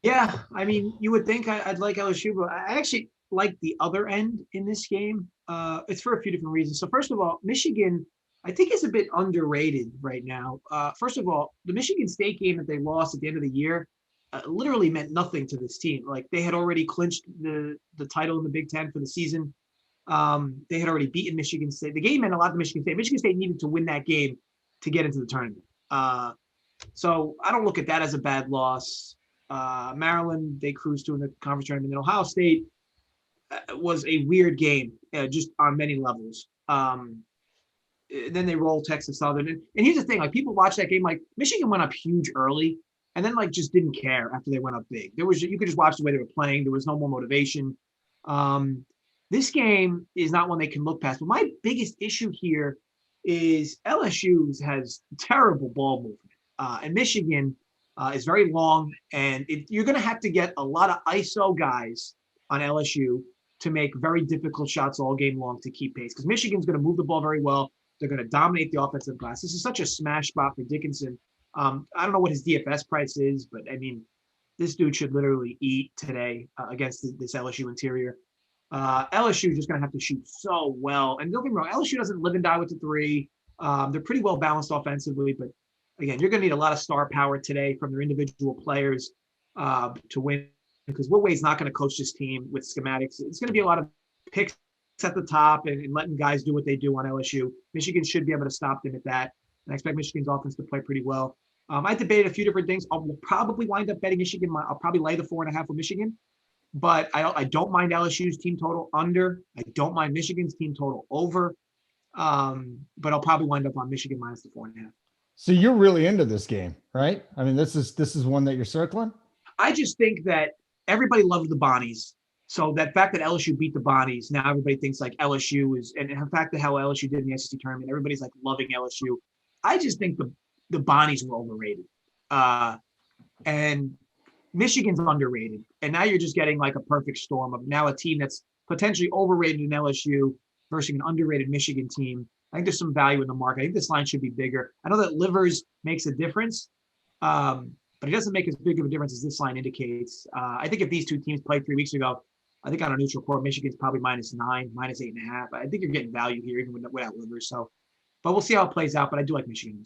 Yeah. I mean, you would think I'd like LSU, but I actually like the other end in this game. It's for a few different reasons. So first of all, Michigan, I think is a bit underrated right now. First of all, the Michigan State game that they lost at the end of the year literally meant nothing to this team. Like they had already clinched the title in the Big Ten for the season. They had already beaten Michigan State. The game meant a lot to Michigan State. Michigan State needed to win that game to get into the tournament. So I don't look at that as a bad loss. Maryland, they cruised to in the conference tournament. And Ohio State was a weird game, just on many levels. Then they roll Texas Southern. And here's the thing, like people watch that game, like Michigan went up huge early and then like just didn't care after they went up big. You could just watch the way they were playing. There was no more motivation. This game is not one they can look past. But my biggest issue here is LSU has terrible ball movement. And Michigan is very long. And you're going to have to get a lot of ISO guys on LSU to make very difficult shots all game long to keep pace. Because Michigan's going to move the ball very well. They're going to dominate the offensive glass. This is such a smash spot for Dickinson. I don't know what his DFS price is, but I mean, this dude should literally eat today against this LSU interior. LSU is just going to have to shoot so well. And don't get me wrong, LSU doesn't live and die with the three. They're pretty well balanced offensively, but again, you're going to need a lot of star power today from their individual players to win, because Will Wade's not going to coach this team with schematics. It's going to be a lot of picks at the top and letting guys do what they do on LSU. Michigan should be able to stop them at that. And I expect Michigan's offense to play pretty well. I debated a few different things. I'll probably wind up betting Michigan. I'll probably lay the 4.5 with Michigan, but I don't mind LSU's team total under. I don't mind Michigan's team total over. But I'll probably wind up on Michigan minus the 4.5. So you're really into this game, right? I mean, this is one that you're circling. I just think that everybody loved the Bonnies. So that fact that LSU beat the Bonnies, now everybody thinks like LSU is, and the fact that how LSU did in the SEC tournament, everybody's like loving LSU. I just think the Bonnies were overrated. And Michigan's underrated. And now you're just getting like a perfect storm of now a team that's potentially overrated in LSU versus an underrated Michigan team. I think there's some value in the market. I think this line should be bigger. I know that Livers makes a difference, but it doesn't make as big of a difference as this line indicates. I think if these two teams played 3 weeks ago, I think on a neutral court, Michigan's probably -9, -8.5. I think you're getting value here even without Livers. So, but we'll see how it plays out. But I do like Michigan.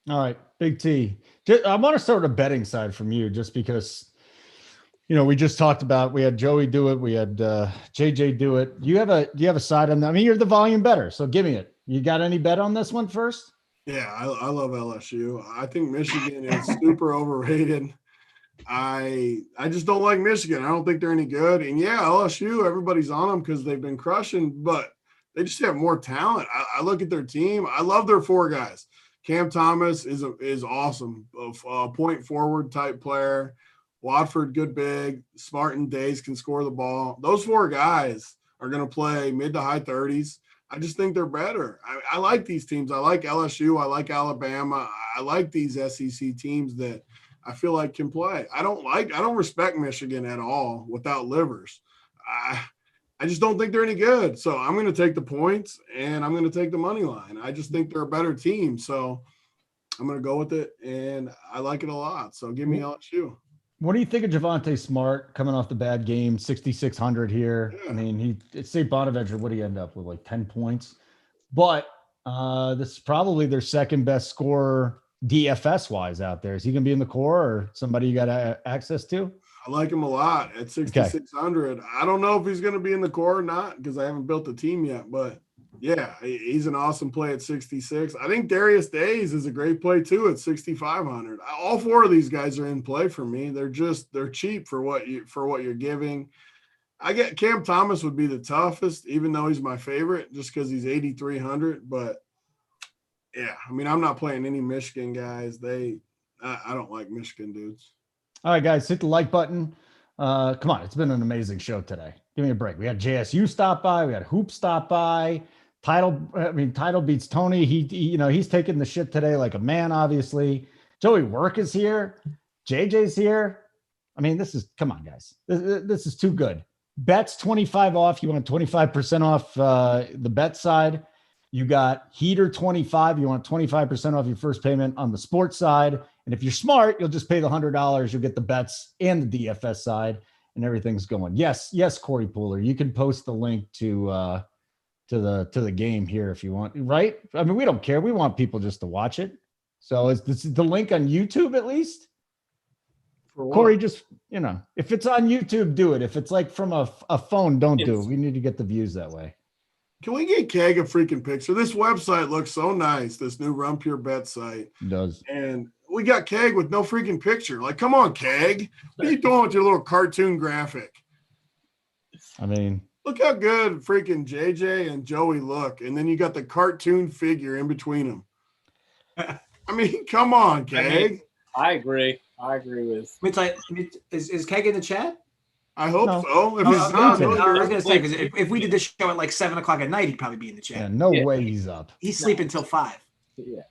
All right, Big T. I want to start a betting side from you, just because, we just talked about, we had Joey do it, we had JJ do it. Do you have a side on that? I mean, you're the volume better, so give me it. You got any bet on this one first? Yeah, I love LSU. I think Michigan is super overrated. I just don't like Michigan. I don't think they're any good. And yeah, LSU, everybody's on them because they've been crushing, but they just have more talent. I look at their team. I love their 4 guys. Cam Thomas is awesome, a point forward type player. Watford, good big. Smart and Days can score the ball. Those 4 guys are going to play mid to high 30s. I just think they're better. I like these teams. I like LSU. I like Alabama. I like these SEC teams that I feel like can play. I don't respect Michigan at all without Livers. I just don't think they're any good. So I'm going to take the points and I'm going to take the money line. I just think they're a better team. So I'm going to go with it, and I like it a lot. So give me LSU. What do you think of Javonte Smart coming off the bad game, 6,600 here? Yeah. I mean, St. Bonaventure, what do you end up with, like 10 points? But this is probably their second best scorer DFS-wise out there. Is he going to be in the core or somebody you got access to? I like him a lot at 6,600. Okay. I don't know if he's going to be in the core or not because I haven't built the team yet. But, yeah, he's an awesome play at 66. I think Darius Days is a great play, too, at 6,500. All 4 of these guys are in play for me. They're cheap for what you're giving. I get Cam Thomas would be the toughest, even though he's my favorite, just because he's 8,300. But, yeah, I mean, I'm not playing any Michigan guys. I don't like Michigan dudes. All right, guys, hit the like button. Come on, it's been an amazing show today. Give me a break. We had JSU stop by. We had Hoop stop by. Title beats Tony. He's taking the shit today like a man, obviously. Joey Work is here. JJ's here. I mean, come on, guys. This is too good. Bets 25 off. You want 25% off the bet side. You got Heater 25. You want 25% off your first payment on the sports side. And if you're smart, you'll just pay the $100. You'll get the bets and the DFS side, and everything's going. Yes, Corey Pooler. You can post the link to the game here if you want, right? I mean, we don't care. We want people just to watch it. So is this the link on YouTube at least? Corey, just, if it's on YouTube, do it. If it's like from a phone, don't do it. We need to get the views that way. Can we get Keg a freaking picture? This website looks so nice, this new Run Pure Bet site. It does. And we got Keg with no freaking picture. Like, come on, Keg. What are you doing with your little cartoon graphic? I mean, look how good freaking JJ and Joey look. And then you got the cartoon figure in between them. I mean, come on, Keg. I agree. With. Is Keg in the chat? I hope so. If he's not, I was going to say, because if we did this show at like 7 o'clock at night, he'd probably be in the chat. Yeah, no way he's up. He's sleeping until 5. Yeah.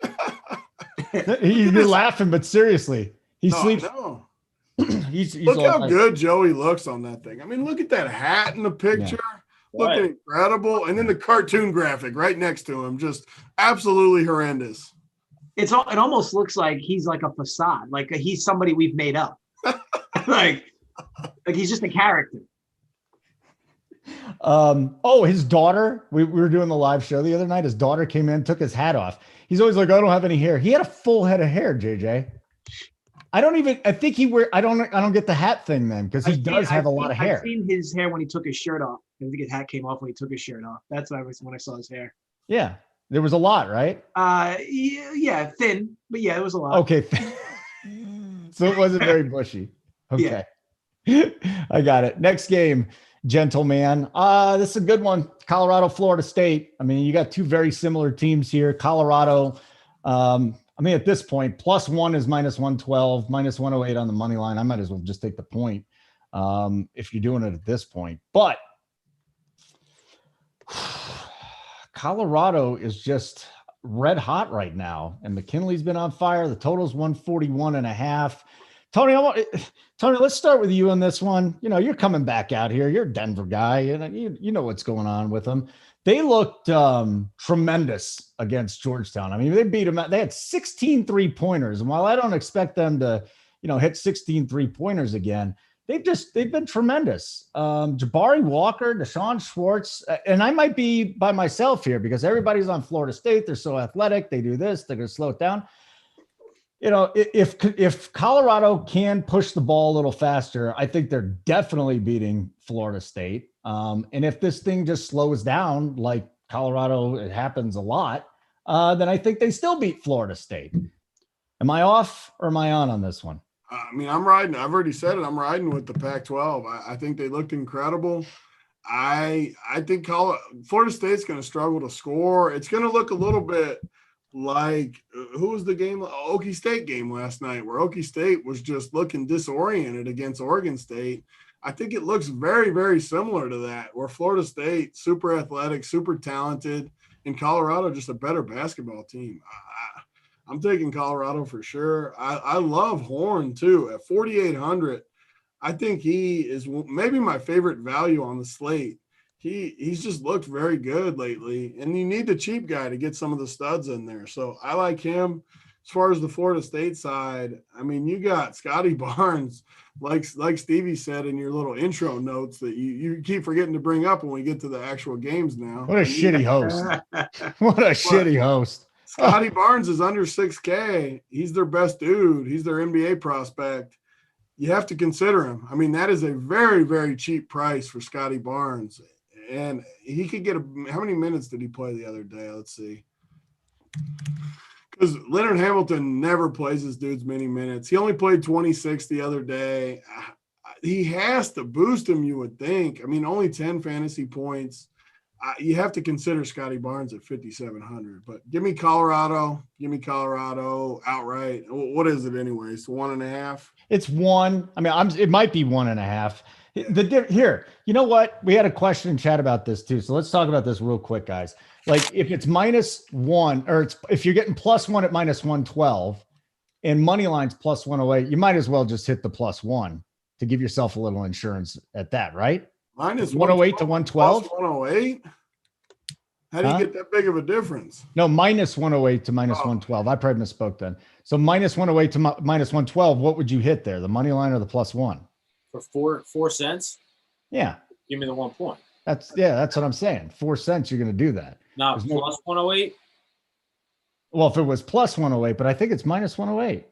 You're laughing, but seriously, he sleeps. No. He's look how good Joey looks on that thing. I mean, look at that hat in the picture. Yeah. Looking incredible. And then the cartoon graphic right next to him, just absolutely horrendous. It almost looks like he's like a facade, like he's somebody we've made up. like he's just a character. His daughter, we were doing the live show the other night. His daughter came in, took his hat off. He's always like, I don't have any hair. He had a full head of hair, JJ. I don't get the hat thing then, because he does have a lot of hair. I've seen his hair when he took his shirt off. I think his hat came off when he took his shirt off. That's when I saw his hair. Yeah. There was a lot, right? Yeah, thin, but yeah, it was a lot. Okay. So it wasn't very bushy. Okay. Yeah. I got it. Next game, gentleman. This is a good one. Colorado, Florida State. I mean, you got two very similar teams here. Colorado, at this point, +1 is -112, -108 on the money line. I might as well just take the point if you're doing it at this point. But Colorado is just, red hot right now, and McKinley's been on fire. The total's 141.5. Tony, let's start with you on this one. You know, you're coming back out here. You're a Denver guy, and you know what's going on with them. They looked tremendous against Georgetown. I mean, they beat them. They had 16 3-pointers, and while I don't expect them to, hit 16 3-pointers again, they've been tremendous. Jabari Walker, Deshaun Schwartz, and I might be by myself here because everybody's on Florida State. They're so athletic. They do this. They're going to slow it down. If Colorado can push the ball a little faster, I think they're definitely beating Florida State. And if this thing just slows down, like Colorado, it happens a lot, then I think they still beat Florida State. Am I off or am I on this one? I mean, I'm riding. I've already said it. I'm riding with the Pac-12. I think they looked incredible. I think Florida State's going to struggle to score. It's going to look a little bit like who was the game? Okie State game last night, where Okie State was just looking disoriented against Oregon State. I think it looks very, very similar to that, where Florida State, super athletic, super talented, and Colorado just a better basketball team. I'm taking Colorado for sure. I love Horn too at 4,800. I think he is maybe my favorite value on the slate. He's just looked very good lately, and you need the cheap guy to get some of the studs in there. So I like him. As far as the Florida State side, I mean, you got Scotty Barnes, like Stevie said in your little intro notes that you keep forgetting to bring up when we get to the actual games now. What a shitty host. What a shitty host. Scotty Barnes is under 6K. He's their best dude. He's their NBA prospect. You have to consider him. I mean, that is a very, very cheap price for Scotty Barnes. And he could get how many minutes did he play the other day? Let's see. Because Leonard Hamilton never plays this dude's many minutes. He only played 26 the other day. He has to boost him, you would think. I mean, only 10 fantasy points. You have to consider Scotty Barnes at 5,700. But give me Colorado. Give me Colorado outright. What is it anyway? It's 1.5? It's 1. I mean, it might be 1.5. Here, you know what? We had a question in chat about this too. So let's talk about this real quick, guys. Like if it's -1 or if you're getting +1 at -112 and money line's +108, you might as well just hit the +1 to give yourself a little insurance at that, right? Minus 108 to 112. 108. How do you get that big of a difference? No, -108 to -112. I probably misspoke then. So -108 to -112. What would you hit there? The money line or the +1? For 4 cents? Yeah. Give me the 1 point. That's what I'm saying. 4 cents, you're going to do that. Not plus 108? Well, if it was +108, but I think it's -108.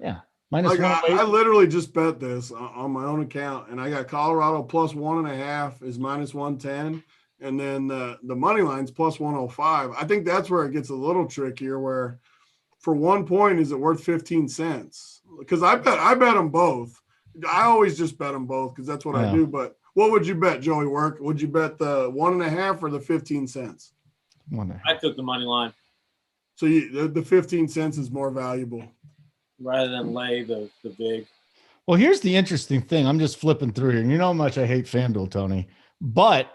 Yeah. -108. I literally just bet this on my own account, and I got Colorado +1.5 is -110. And then the money line's +105. I think that's where it gets a little trickier, where for 1 point, is it worth 15 cents? Because I bet them both. I always just bet them both because that's what I do. But what would you bet, Joey Work? Would you bet the 1.5 or the 15 cents? 1.5. I took the money line. So the 15 cents is more valuable. Rather than lay the big. Well, here's the interesting thing. I'm just flipping through here. And you know how much I hate FanDuel, Tony. But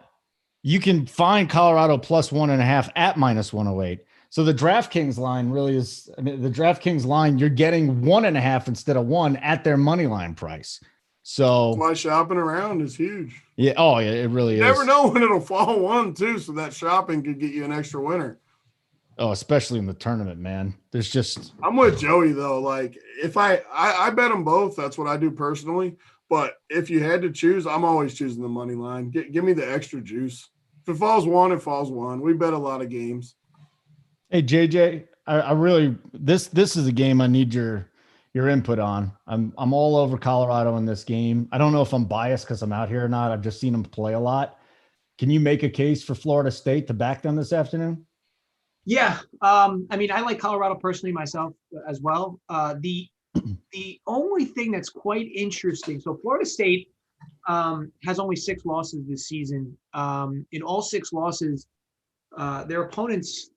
you can find Colorado +1.5 at -108. So the DraftKings line really is, I mean, the DraftKings line, you're getting 1.5 instead of 1 at their money line price. So that's why shopping around is huge. Yeah. Oh, yeah, it really is. You never know when it'll fall 1 too. So that shopping could get you an extra winner. Oh, especially in the tournament, man. There's just. I'm with Joey though. Like if I bet them both, that's what I do personally. But if you had to choose, I'm always choosing the money line. Give me the extra juice. If it falls 1, it falls 1. We bet a lot of games. Hey JJ, I really this is a game I need your input on. I'm all over Colorado in this game. I don't know if I'm biased because I'm out here or not. I've just seen them play a lot. Can you make a case for Florida State to back them this afternoon? Yeah, I mean, I like Colorado personally myself as well. The only thing that's quite interesting, so Florida State has only 6 losses this season. In all 6 losses, their opponents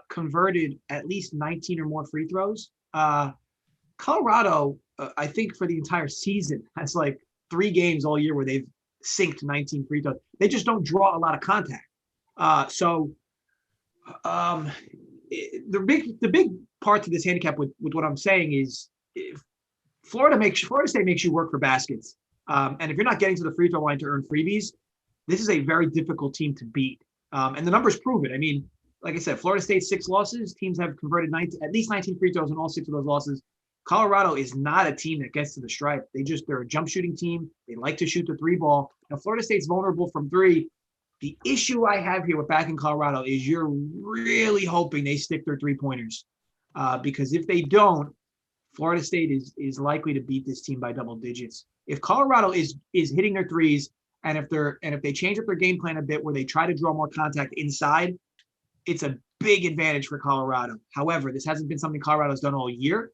converted at least 19 or more free throws. Colorado, I think for the entire season, has like 3 games all year where they've synced 19 free throws. They just don't draw a lot of contact. the big part to this handicap with what I'm saying is Florida State makes you work for baskets. And if you're not getting to the free throw line to earn freebies, this is a very difficult team to beat. And the numbers prove it. I mean, like I said, Florida State's 6 losses. Teams have converted at least 19 free throws in all 6 of those losses. Colorado is not a team that gets to the stripe. They're a jump shooting team. They like to shoot the 3 ball. Now, Florida State's vulnerable from 3. The issue I have here with backing Colorado is you're really hoping they stick their 3-pointers. Because if they don't, Florida State is likely to beat this team by double digits. If Colorado is hitting their threes, and if they change up their game plan a bit where they try to draw more contact inside, it's a big advantage for Colorado. However, this hasn't been something Colorado's done all year.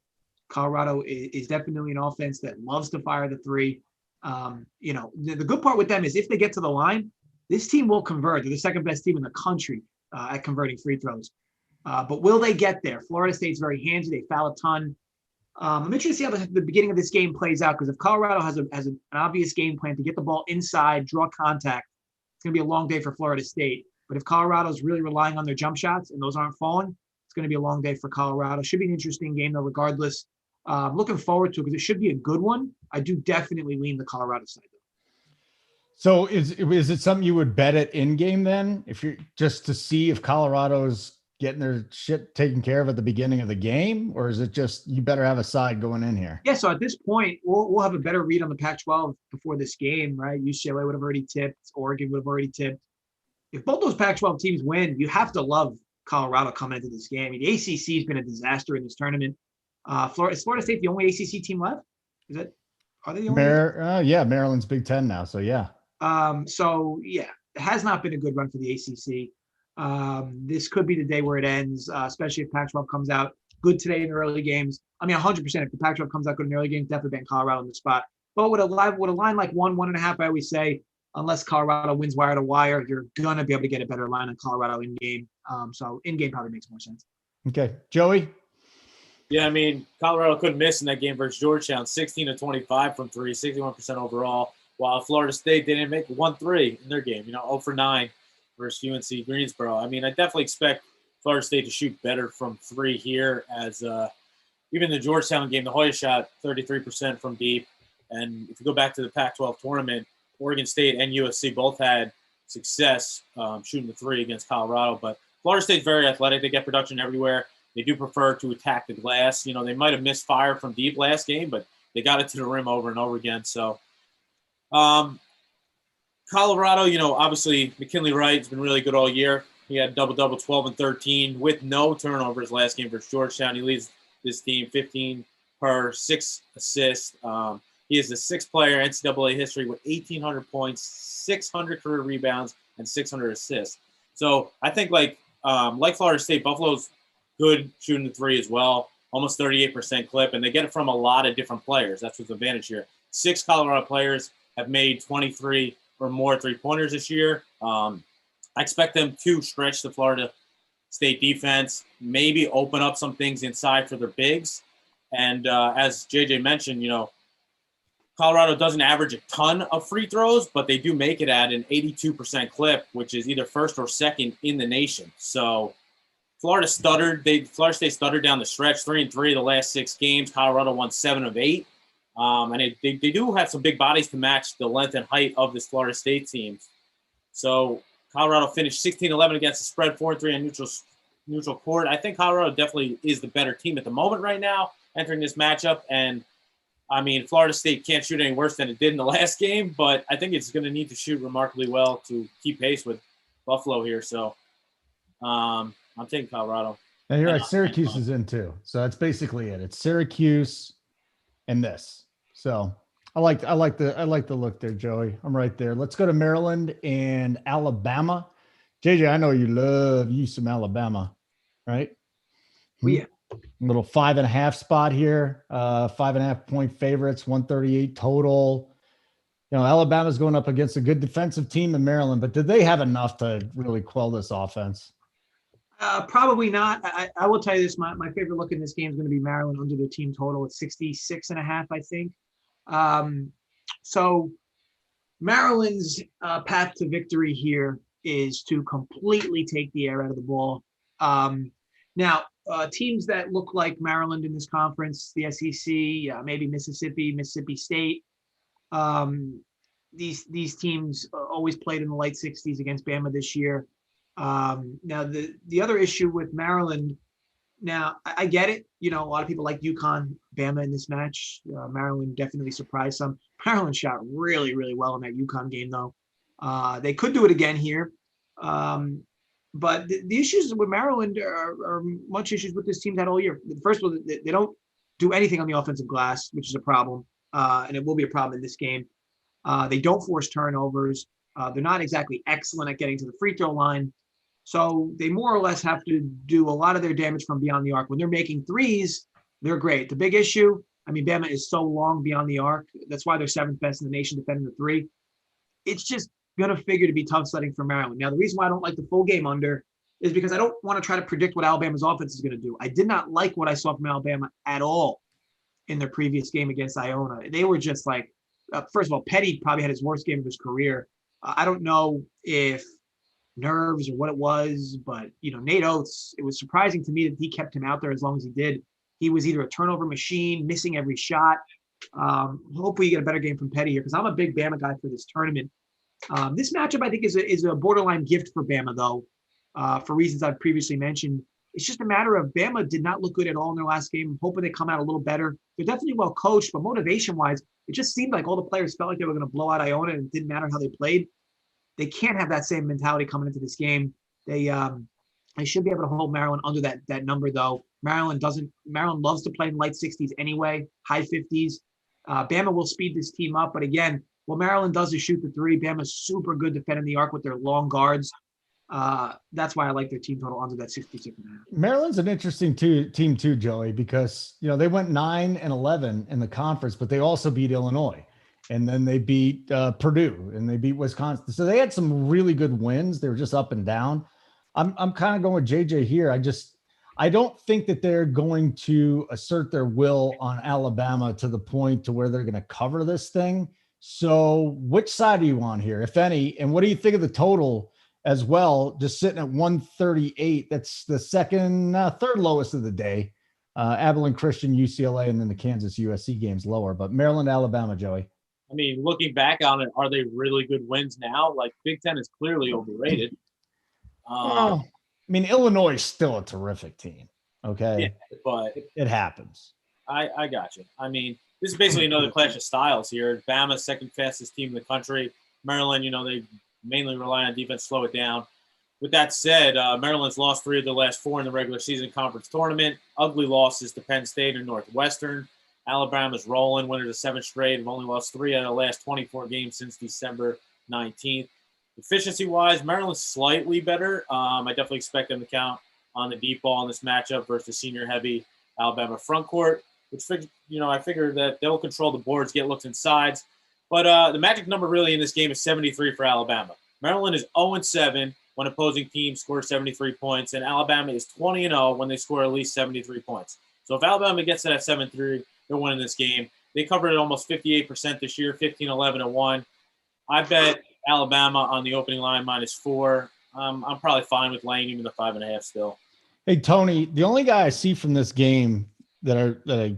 Colorado is definitely an offense that loves to fire the 3. The good part with them is if they get to the line, this team will convert. They're the second best team in the country at converting free throws. But will they get there? Florida State's very handsy. They foul a ton. I'm interested to see how the beginning of this game plays out, because if Colorado has an obvious game plan to get the ball inside, draw contact, it's going to be a long day for Florida State. But if Colorado's really relying on their jump shots and those aren't falling, it's going to be a long day for Colorado. Should be an interesting game, though, regardless. Looking forward to it because it should be a good one. I do definitely lean the Colorado side, though. So is it something you would bet at in game then, if you're just to see if Colorado's getting their shit taken care of at the beginning of the game, or is it just you better have a side going in here? Yeah, so at this point, we'll have a better read on the Pac-12 before this game, right? UCLA would have already tipped. Oregon would have already tipped. If both those Pac-12 teams win, you have to love Colorado coming into this game. I mean, the ACC has been a disaster in this tournament. Is Florida State the only ACC team left? Are they the only? Yeah, Maryland's Big Ten now, so yeah. It has not been a good run for the ACC. This could be the day where it ends, especially if Pac-12 comes out good today in the early games. I mean, 100%. If the Pac-12 comes out good in the early games, definitely bet Colorado on the spot. But with a line like 1.5, I always say, unless Colorado wins wire to wire, you're gonna be able to get a better line on Colorado in game. So in game probably makes more sense. Okay, Joey. Yeah, I mean, Colorado couldn't miss in that game versus Georgetown, 16-25 from 3, 61% overall. While Florida State didn't make 1-3 in their game, 0 for 9 versus UNC Greensboro. I mean, I definitely expect Florida State to shoot better from 3 here, as even the Georgetown game, the Hoya shot 33% from deep. And if you go back to the Pac-12 tournament, Oregon State and USC both had success shooting the 3 against Colorado. But Florida State's very athletic. They get production everywhere. They do prefer to attack the glass. They might have missed fire from deep last game, but they got it to the rim over and over again. So Colorado, obviously McKinley Wright has been really good all year. He had double-double, 12 and 13 with no turnovers last game versus Georgetown. He leads this team 15 per 6 assists. He is the 6th player in NCAA history with 1,800 points, 600 career rebounds, and 600 assists. So I think like Florida State, Buffalo's good shooting the 3 as well, almost 38% clip, and they get it from a lot of different players. That's what's the advantage here. 6 Colorado players have made 23 or more 3-pointers this year. I expect them to stretch the Florida State defense, maybe open up some things inside for their bigs. And as JJ mentioned, Colorado doesn't average a ton of free throws, but they do make it at an 82% clip, which is either first or second in the nation. So Florida State stuttered down the stretch, 3-3 the last 6 games. Colorado won 7 of 8. And they do have some big bodies to match the length and height of this Florida State team. So Colorado finished 16-11 against the spread, 4-3 on neutral court. I think Colorado definitely is the better team at the moment right now, entering this matchup. And, I mean, Florida State can't shoot any worse than it did in the last game, but I think it's going to need to shoot remarkably well to keep pace with Buffalo here. So I'm taking Colorado. And you're right, Syracuse is in too. So that's basically it. It's Syracuse and this. So I like the look there, Joey. I'm right there. Let's go to Maryland and Alabama. JJ, I know you love you some Alabama, right? Yeah. Little 5.5 spot here. 5.5 point favorites, 138 total. Alabama's going up against a good defensive team in Maryland, but did they have enough to really quell this offense? Probably not. I will tell you this. My favorite look in this game is going to be Maryland under the team total at 66.5, I think. So Maryland's path to victory here is to completely take the air out of the ball. Now, teams that look like Maryland in this conference, the SEC, maybe Mississippi State, these teams always played in the light 60s against Bama this year. Now, the other issue with Maryland, now I get it. A lot of people like UConn, Bama in this match. Maryland definitely surprised some. Maryland shot really, really well in that UConn game, though. They could do it again here. But the issues with Maryland are much issues with this team had all year. First of all, they don't do anything on the offensive glass, which is a problem, and it will be a problem in this game. They don't force turnovers. They're not exactly excellent at getting to the free throw line. So they more or less have to do a lot of their damage from beyond the arc. When they're making threes, they're great. The big issue, Bama is so long beyond the arc. That's why they're 7th best in the nation defending the three. It's just going to figure to be tough sledding for Maryland. Now, the reason why I don't like the full game under is because I don't want to try to predict what Alabama's offense is going to do. I did not like what I saw from Alabama at all in their previous game against Iona. They were just like, first of all, Petty probably had his worst game of his career. I don't know if nerves or what it was, but Nate Oates, it was surprising to me that he kept him out there as long as he did. He was either a turnover machine, missing every shot. Hopefully you get a better game from Petty here, because I'm a big Bama guy for this tournament. This matchup, I think, is a borderline gift for Bama, though, for reasons I've previously mentioned. It's just a matter of Bama did not look good at all in their last game. I'm hoping they come out a little better. They're definitely well coached, but motivation-wise, it just seemed like all the players felt like they were going to blow out Iona, and it didn't matter how they played. They can't have that same mentality coming into this game. They should be able to hold Maryland under that number, though. Maryland loves to play in light 60s anyway, high 50s. Bama will speed this team up, but again, what Maryland does is shoot the three. Bama's super good defending the arc with their long guards. That's why I like their team total under that 66.5. Maryland's an interesting team too, Joey, because they went 9-11 in the conference, but they also beat Illinois, and then they beat Purdue, and they beat Wisconsin. So they had some really good wins. They were just up and down. I'm kind of going with JJ here. I don't think that they're going to assert their will on Alabama to the point to where they're going to cover this thing. So which side are you on here, if any? And what do you think of the total as well? Just sitting at 138. That's the third lowest of the day. Abilene Christian, UCLA, and then the Kansas USC game's lower. But Maryland, Alabama, Joey. Looking back on it, are they really good wins now? Like, Big Ten is clearly overrated. Illinois is still a terrific team. Okay. Yeah, but it happens. I got you. This is basically another clash of styles here. Bama's second fastest team in the country. Maryland, they mainly rely on defense, slow it down. With that said, Maryland's lost 3 of the last 4 in the regular season conference tournament. Ugly losses to Penn State and Northwestern. Alabama's rolling, winners of 7 straight. Have only lost 3 out of the last 24 games since December 19th. Efficiency-wise, Maryland's slightly better. I definitely expect them to count on the deep ball in this matchup versus senior-heavy Alabama front court, which, I figure that they'll control the boards, get looks and sides. But the magic number really in this game is 73 for Alabama. Maryland is 0-7 when opposing teams score 73 points, and Alabama is 20-0 when they score at least 73 points. So if Alabama gets to that 7-3, they're winning this game. They covered it almost 58% this year, 15-11-1. I bet Alabama on the opening line -4. I'm probably fine with laying even the 5.5 still. Hey, Tony, the only guy I see from this game that I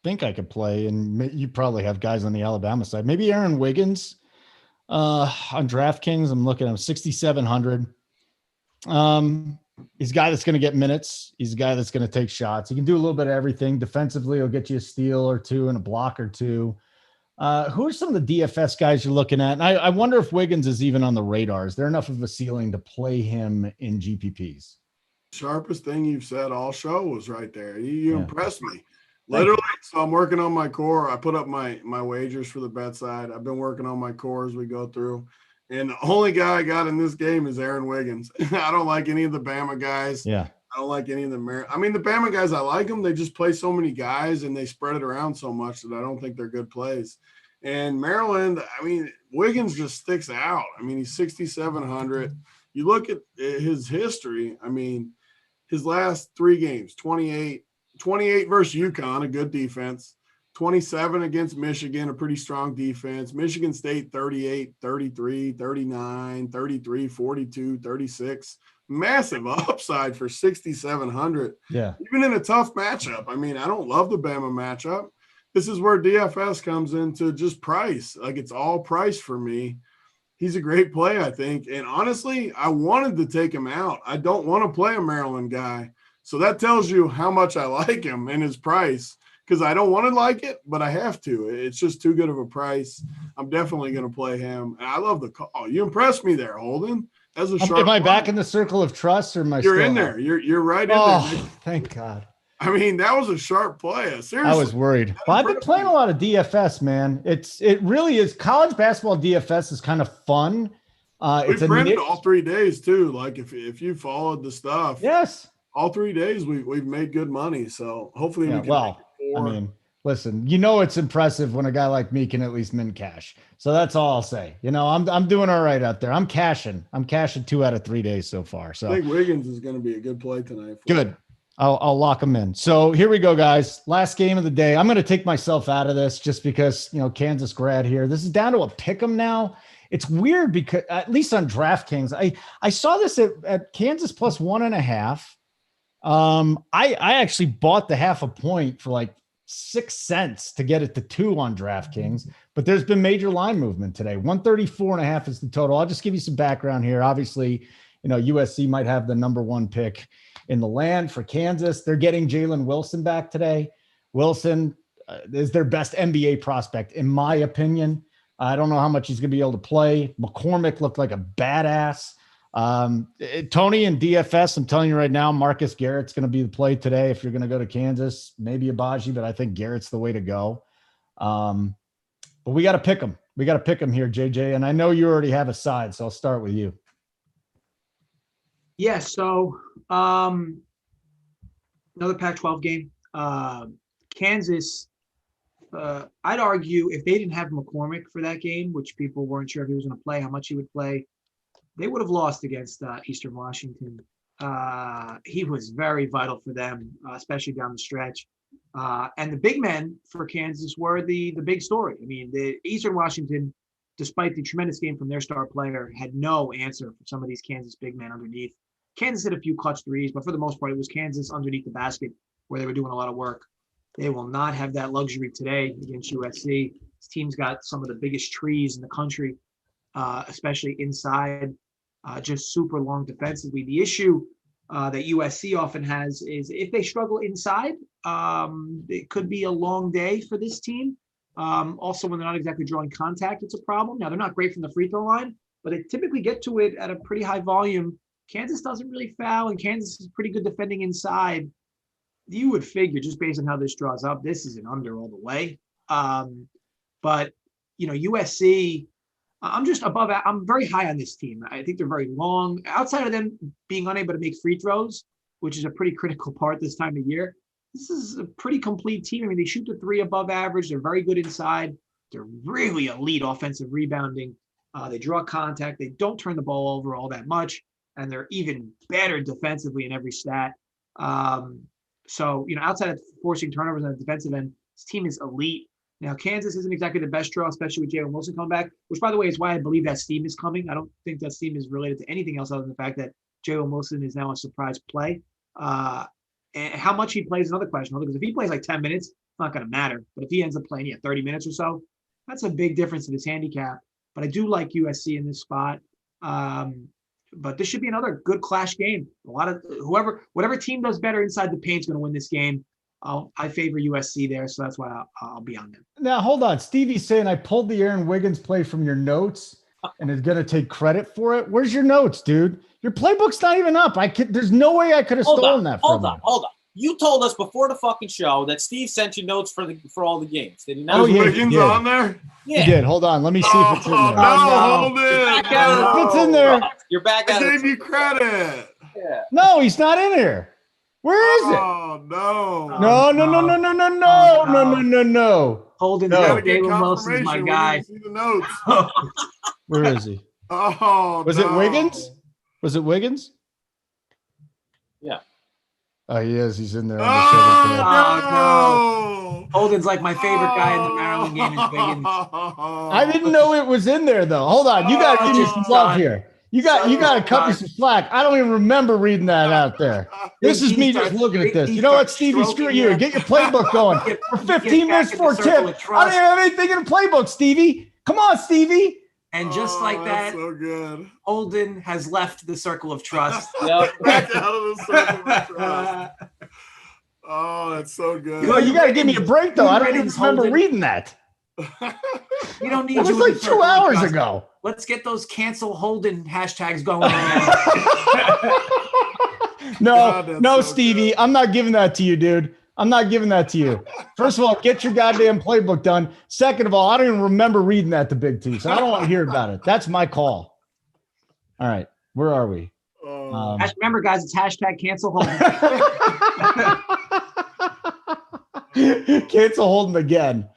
think I could play, and you probably have guys on the Alabama side, maybe Aaron Wiggins on DraftKings. I'm looking at him, 6,700. He's a guy that's going to get minutes. He's a guy that's going to take shots. He can do a little bit of everything. Defensively, he'll get you a steal or two and a block or two. Who are some of the DFS guys you're looking at? And I wonder if Wiggins is even on the radar. Is there enough of a ceiling to play him in GPPs? Sharpest thing you've said all show was right there. You impressed me. Literally, so I'm working on my core. I put up my wagers for the bet side. I've been working on my core as we go through. And the only guy I got in this game is Aaron Wiggins. I don't like any of the Bama guys. Yeah. I don't like any of the the Bama guys, I like them. They just play so many guys and they spread it around so much that I don't think they're good plays. And Maryland, Wiggins just sticks out. He's 6,700. You look at his history. His last 3 games, 28 versus UConn, a good defense. 27 against Michigan, a pretty strong defense. Michigan State, 38, 33, 39, 33, 42, 36. massive upside for 6,700. Yeah. Even in a tough matchup. I mean, I don't love the Bama matchup. This is where DFS comes into just price. Like, it's all price for me. He's a great play, I think. And honestly, I wanted to take him out. I don't want to play a Maryland guy. So that tells you how much I like him and his price, because I don't want to like it, but I have to. It's just too good of a price. I'm definitely going to play him. And I love the call. You impressed me there, Holden. As a sharp Am I play. back in the circle of trust, or am I You're still in there. You're right in Oh, there. thank God. I mean, that was a sharp play. Seriously. I was worried. Well, I've been playing a lot of DFS, man. It really is. College basketball DFS is kind of fun. We've printed all 3 days too. Like if you followed the stuff, yes, all 3 days we've made good money. So hopefully we can. Well, I mean, listen, it's impressive when a guy like me can at least mint cash. So that's all I'll say. I'm doing all right out there. I'm cashing 2 out of 3 days so far. So I think Wiggins is going to be a good play tonight. Good. I'll lock him in. So here we go, guys. Last game of the day. I'm going to take myself out of this just because, Kansas grad here. This is down to a pick 'em now. It's weird because at least on DraftKings, I saw this at Kansas plus 1.5. I actually bought the half a point for like 6 cents to get it to 2 on DraftKings, but there's been major line movement today. 134.5 is the total. I'll just give you some background here. Obviously, USC might have the number 1 pick in the land for Kansas. They're getting Jalen Wilson back today. Wilson is their best NBA prospect, in my opinion. I don't know how much he's going to be able to play. McCormick looked like a badass. Tony and DFS, I'm telling you right now, Marcus Garrett's going to be the play today. If you're going to go to Kansas, maybe Abaji, but I think Garrett's the way to go. But we got to pick him. We got to pick him here, JJ. And I know you already have a side, so I'll start with you. Yeah. So another Pac-12 game. Kansas. I'd argue if they didn't have McCormick for that game, which people weren't sure if he was going to play, how much he would play, they would have lost against Eastern Washington. He was very vital for them, especially down the stretch. And the big men for Kansas were the big story. I mean, the Eastern Washington, despite the tremendous game from their star player, had no answer for some of these Kansas big men underneath. Kansas hit a few clutch threes, but for the most part, it was Kansas underneath the basket where they were doing a lot of work. They will not have that luxury today against USC. This team's got some of the biggest trees in the country, especially inside, just super long defensively. The issue that USC often has is if they struggle inside, it could be a long day for this team. Also, when they're not exactly drawing contact, it's a problem. Now, they're not great from the free throw line, but they typically get to it at a pretty high volume. Kansas doesn't really foul, and Kansas is pretty good defending inside. You would figure, just based on how this draws up, this is an under all the way. But USC, I'm very high on this team. I think they're very long. Outside of them being unable to make free throws, which is a pretty critical part this time of year, this is a pretty complete team. I mean, they shoot the 3 above average. They're very good inside. They're really elite offensive rebounding. They draw contact. They don't turn the ball over all that much, and they're even better defensively in every stat. So, outside of forcing turnovers on the defensive end, this team is elite. Now, Kansas isn't exactly the best draw, especially with Jalen Wilson coming back, which, by the way, is why I believe that steam is coming. I don't think that steam is related to anything else other than the fact that Jalen Wilson is now a surprise play. And how much he plays is another question, because if he plays like 10 minutes, it's not going to matter. But if he ends up playing 30 minutes or so, that's a big difference in his handicap. But I do like USC in this spot. But this should be another good clash game. A lot of whatever team does better inside the paint is going to win this game. I favor USC there, so that's why I'll be on them. Now, hold on. Stevie's saying I pulled the Aaron Wiggins play from your notes and is going to take credit for it. Where's your notes, dude? Your playbook's not even up. There's no way I could have stolen that from you. Hold on. You told us before the fucking show that Steve sent you notes for all the games. Did he not? Oh, yeah, Wiggins on there? Yeah. He did. Hold on. Let me see if it's in there. No, Holden. If it's in there. You're back I at gave you credit. Yeah. No, he's not in here. Where is it? Oh, no. No. Holden, Jalen Wilson's my guy. See the notes. Where is he? Oh, Was it Wiggins? Was it Wiggins? Yeah. Oh, he is. He's in there. No. Holden's like my favorite guy in the Maryland game is Wiggins. I didn't know it was in there, though. Hold on. You got to give me some love here. You got to cut me some slack. I don't even remember reading that out there. This is me just looking at this. You know what, Stevie? Screw you. Get your playbook going. For 15 minutes for a tip. I don't even have anything in the playbook, Stevie. Come on, Stevie. And just like that, so good. Holden has left the circle of trust. Back out of the circle of trust. Oh, that's so good. Well, you got to give me a break, though. I don't even remember reading that. We don't need it was like 2 hours ago. Let's get those cancel Holden hashtags going. No, Stevie. Good. I'm not giving that to you, dude. I'm not giving that to you. First of all, get your goddamn playbook done. Second of all, I don't even remember reading that to Big T, so I don't want to hear about it. That's my call. All right. Where are we? Remember, guys, it's hashtag cancel Holden. Cancel Holden again.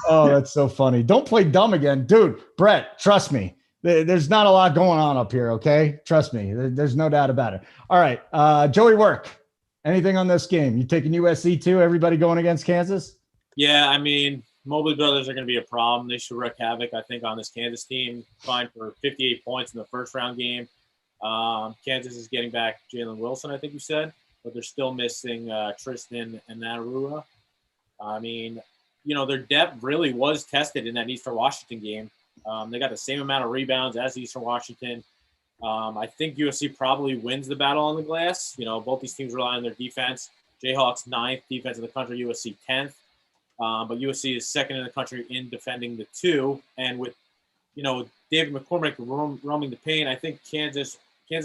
Oh, that's so funny. Don't play dumb again. Dude, Brett, trust me. There's not a lot going on up here, okay? Trust me. There's no doubt about it. All right. Joey Work. Anything on this game? You taking USC too? Everybody going against Kansas? Yeah, I mean, Mobley brothers are going to be a problem. They should wreak havoc, I think, on this Kansas team. Fine for 58 points in the first round game. Kansas is getting back Jalen Wilson, I think you said, but they're still missing Tristan and Narua. I mean, you know, their depth really was tested in that Eastern Washington game. They got the same amount of rebounds as Eastern Washington. I think USC probably wins the battle on the glass. You know, both these teams rely on their defense. Jayhawks 9th defense in the country, USC 10th. But USC is second in the country in defending the 2. And with, you know, David McCormick roaming the paint, I think Kansas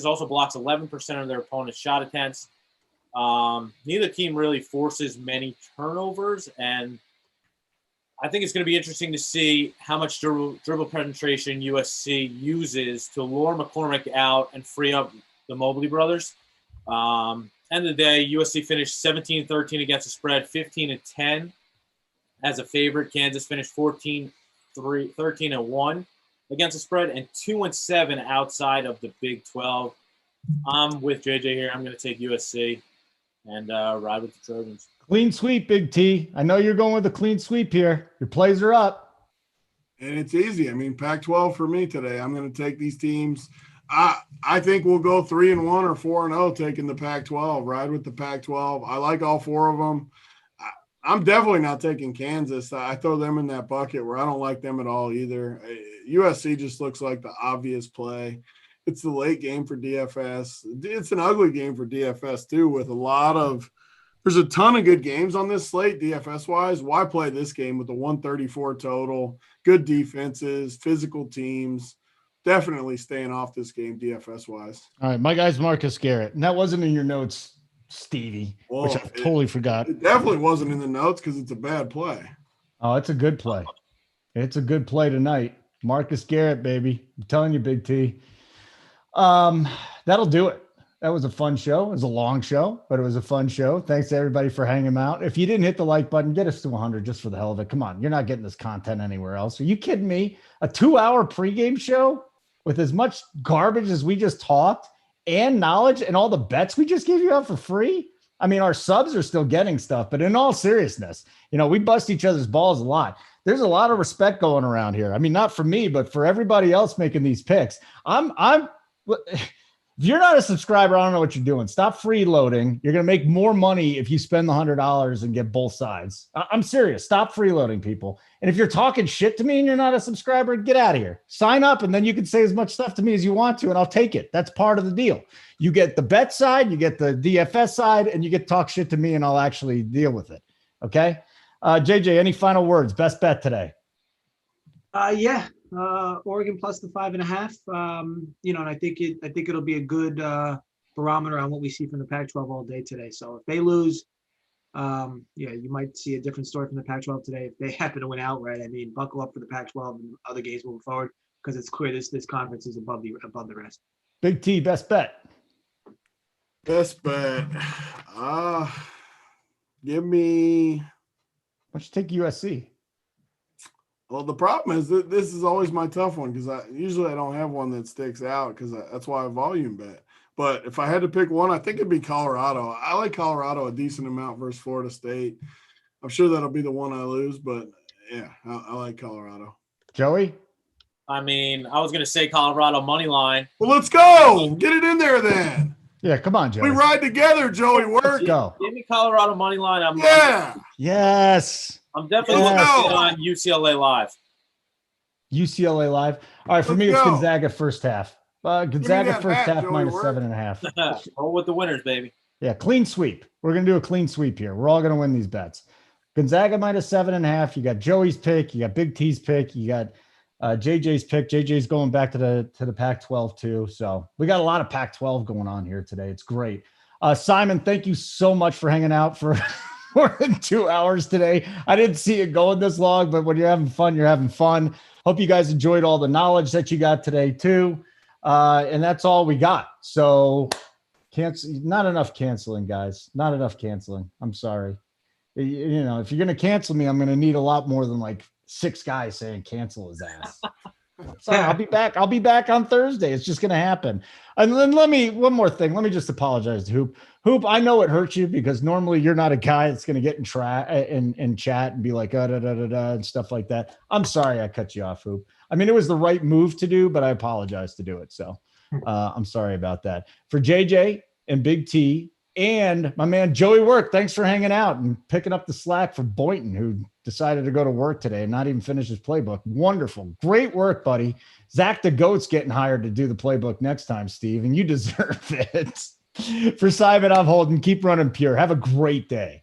also blocks 11% of their opponent's shot attempts. Neither team really forces many turnovers, and I think it's going to be interesting to see how much dribble penetration USC uses to lure McCormick out and free up the Mobley brothers. End of the day, USC finished 17-13 against the spread, 15-10 as a favorite. Kansas finished 13-1 against the spread, and 2-7 outside of the Big 12. I'm with JJ here. I'm going to take USC and ride with the Trojans. Clean sweep, Big T. I know you're going with a clean sweep here. Your plays are up. And it's easy. I mean, Pac-12 for me today. I'm going to take these teams. I think we'll go 3-1 or 4-0 taking the Pac-12. Ride with the Pac-12. I like all 4 of them. I'm definitely not taking Kansas. I throw them in that bucket where I don't like them at all either. USC just looks like the obvious play. It's the late game for DFS. It's an ugly game for DFS too, with there's a ton of good games on this slate DFS-wise. Why play this game with a 134 total, good defenses, physical teams? Definitely staying off this game DFS-wise. All right, my guy's Marcus Garrett. And that wasn't in your notes, Stevie, which I totally forgot. It definitely wasn't in the notes because it's a bad play. Oh, it's a good play. It's a good play tonight. Marcus Garrett, baby. I'm telling you, Big T. That'll do it. That was a fun show. It was a long show, but it was a fun show. Thanks to everybody for hanging out. If you didn't hit the like button, get us to 100 just for the hell of it. Come on. You're not getting this content anywhere else. Are you kidding me? A 2-hour pregame show with as much garbage as we just talked and knowledge and all the bets we just gave you out for free? I mean, our subs are still getting stuff, but in all seriousness, you know, we bust each other's balls a lot. There's a lot of respect going around here. I mean, not for me, but for everybody else making these picks. If you're not a subscriber, I don't know what you're doing. Stop freeloading. You're going to make more money if you spend the $100 and get both sides. I'm serious. Stop freeloading, people. And if you're talking shit to me and you're not a subscriber, get out of here. Sign up, and then you can say as much stuff to me as you want to, and I'll take it. That's part of the deal. You get the bet side, you get the DFS side, and you get to talk shit to me, and I'll actually deal with it. Okay? JJ, any final words? Best bet today? Oregon plus the 5.5. You know, and I think it'll be a good barometer on what we see from the Pac-12 all day today. So if they lose, you might see a different story from the Pac-12 today. If they happen to win outright, I mean, buckle up for the Pac-12 and other games moving forward, because it's clear this conference is above the rest. Big T, best bet. Best bet. Give me. Why don't you take USC? Well, the problem is that this is always my tough one because I don't have one that sticks out because that's why I volume bet. But if I had to pick one, I think it'd be Colorado. I like Colorado a decent amount versus Florida State. I'm sure that'll be the one I lose, but yeah, I like Colorado. Joey? I mean, I was going to say Colorado money line. Well, let's go. Get it in there then. Yeah, come on, Joey. We ride together, Joey. Work. Let's go. Give me Colorado money line. Yes. I'm definitely looking on UCLA live. UCLA live. All right, for me, it's Gonzaga first half. Gonzaga first half Joey, minus 7.5. Roll with the winners, baby. Yeah, clean sweep. We're going to do a clean sweep here. We're all going to win these bets. Gonzaga minus 7.5. You got Joey's pick. You got Big T's pick. You got JJ's pick. JJ's going back to the Pac-12 too. So we got a lot of Pac-12 going on here today. It's great. Simon, thank you so much for hanging out for more than 2 hours today. I didn't see it going this long, but when you're having fun, you're having fun. Hope you guys enjoyed all the knowledge that you got today too. And that's all we got. So not enough canceling, guys. Not enough canceling. I'm sorry. You know, if you're going to cancel me, I'm going to need a lot more than like 6 guys saying cancel his ass. Sorry, I'll be back. I'll be back on Thursday. It's just going to happen. And then one more thing. Let me just apologize to Hoop. Hoop, I know it hurts you because normally you're not a guy that's going to get in chat and be like, and stuff like that. I'm sorry I cut you off, Hoop. I mean, it was the right move to do, but I apologize to do it. So I'm sorry about that. For JJ and Big T and my man Joey Work, thanks for hanging out and picking up the slack for Boynton, who decided to go to work today and not even finish his playbook. Wonderful. Great work, buddy. Zach the Goat's getting hired to do the playbook next time, Steve, and you deserve it. For Simon, I'm Holden. Keep running pure. Have a great day.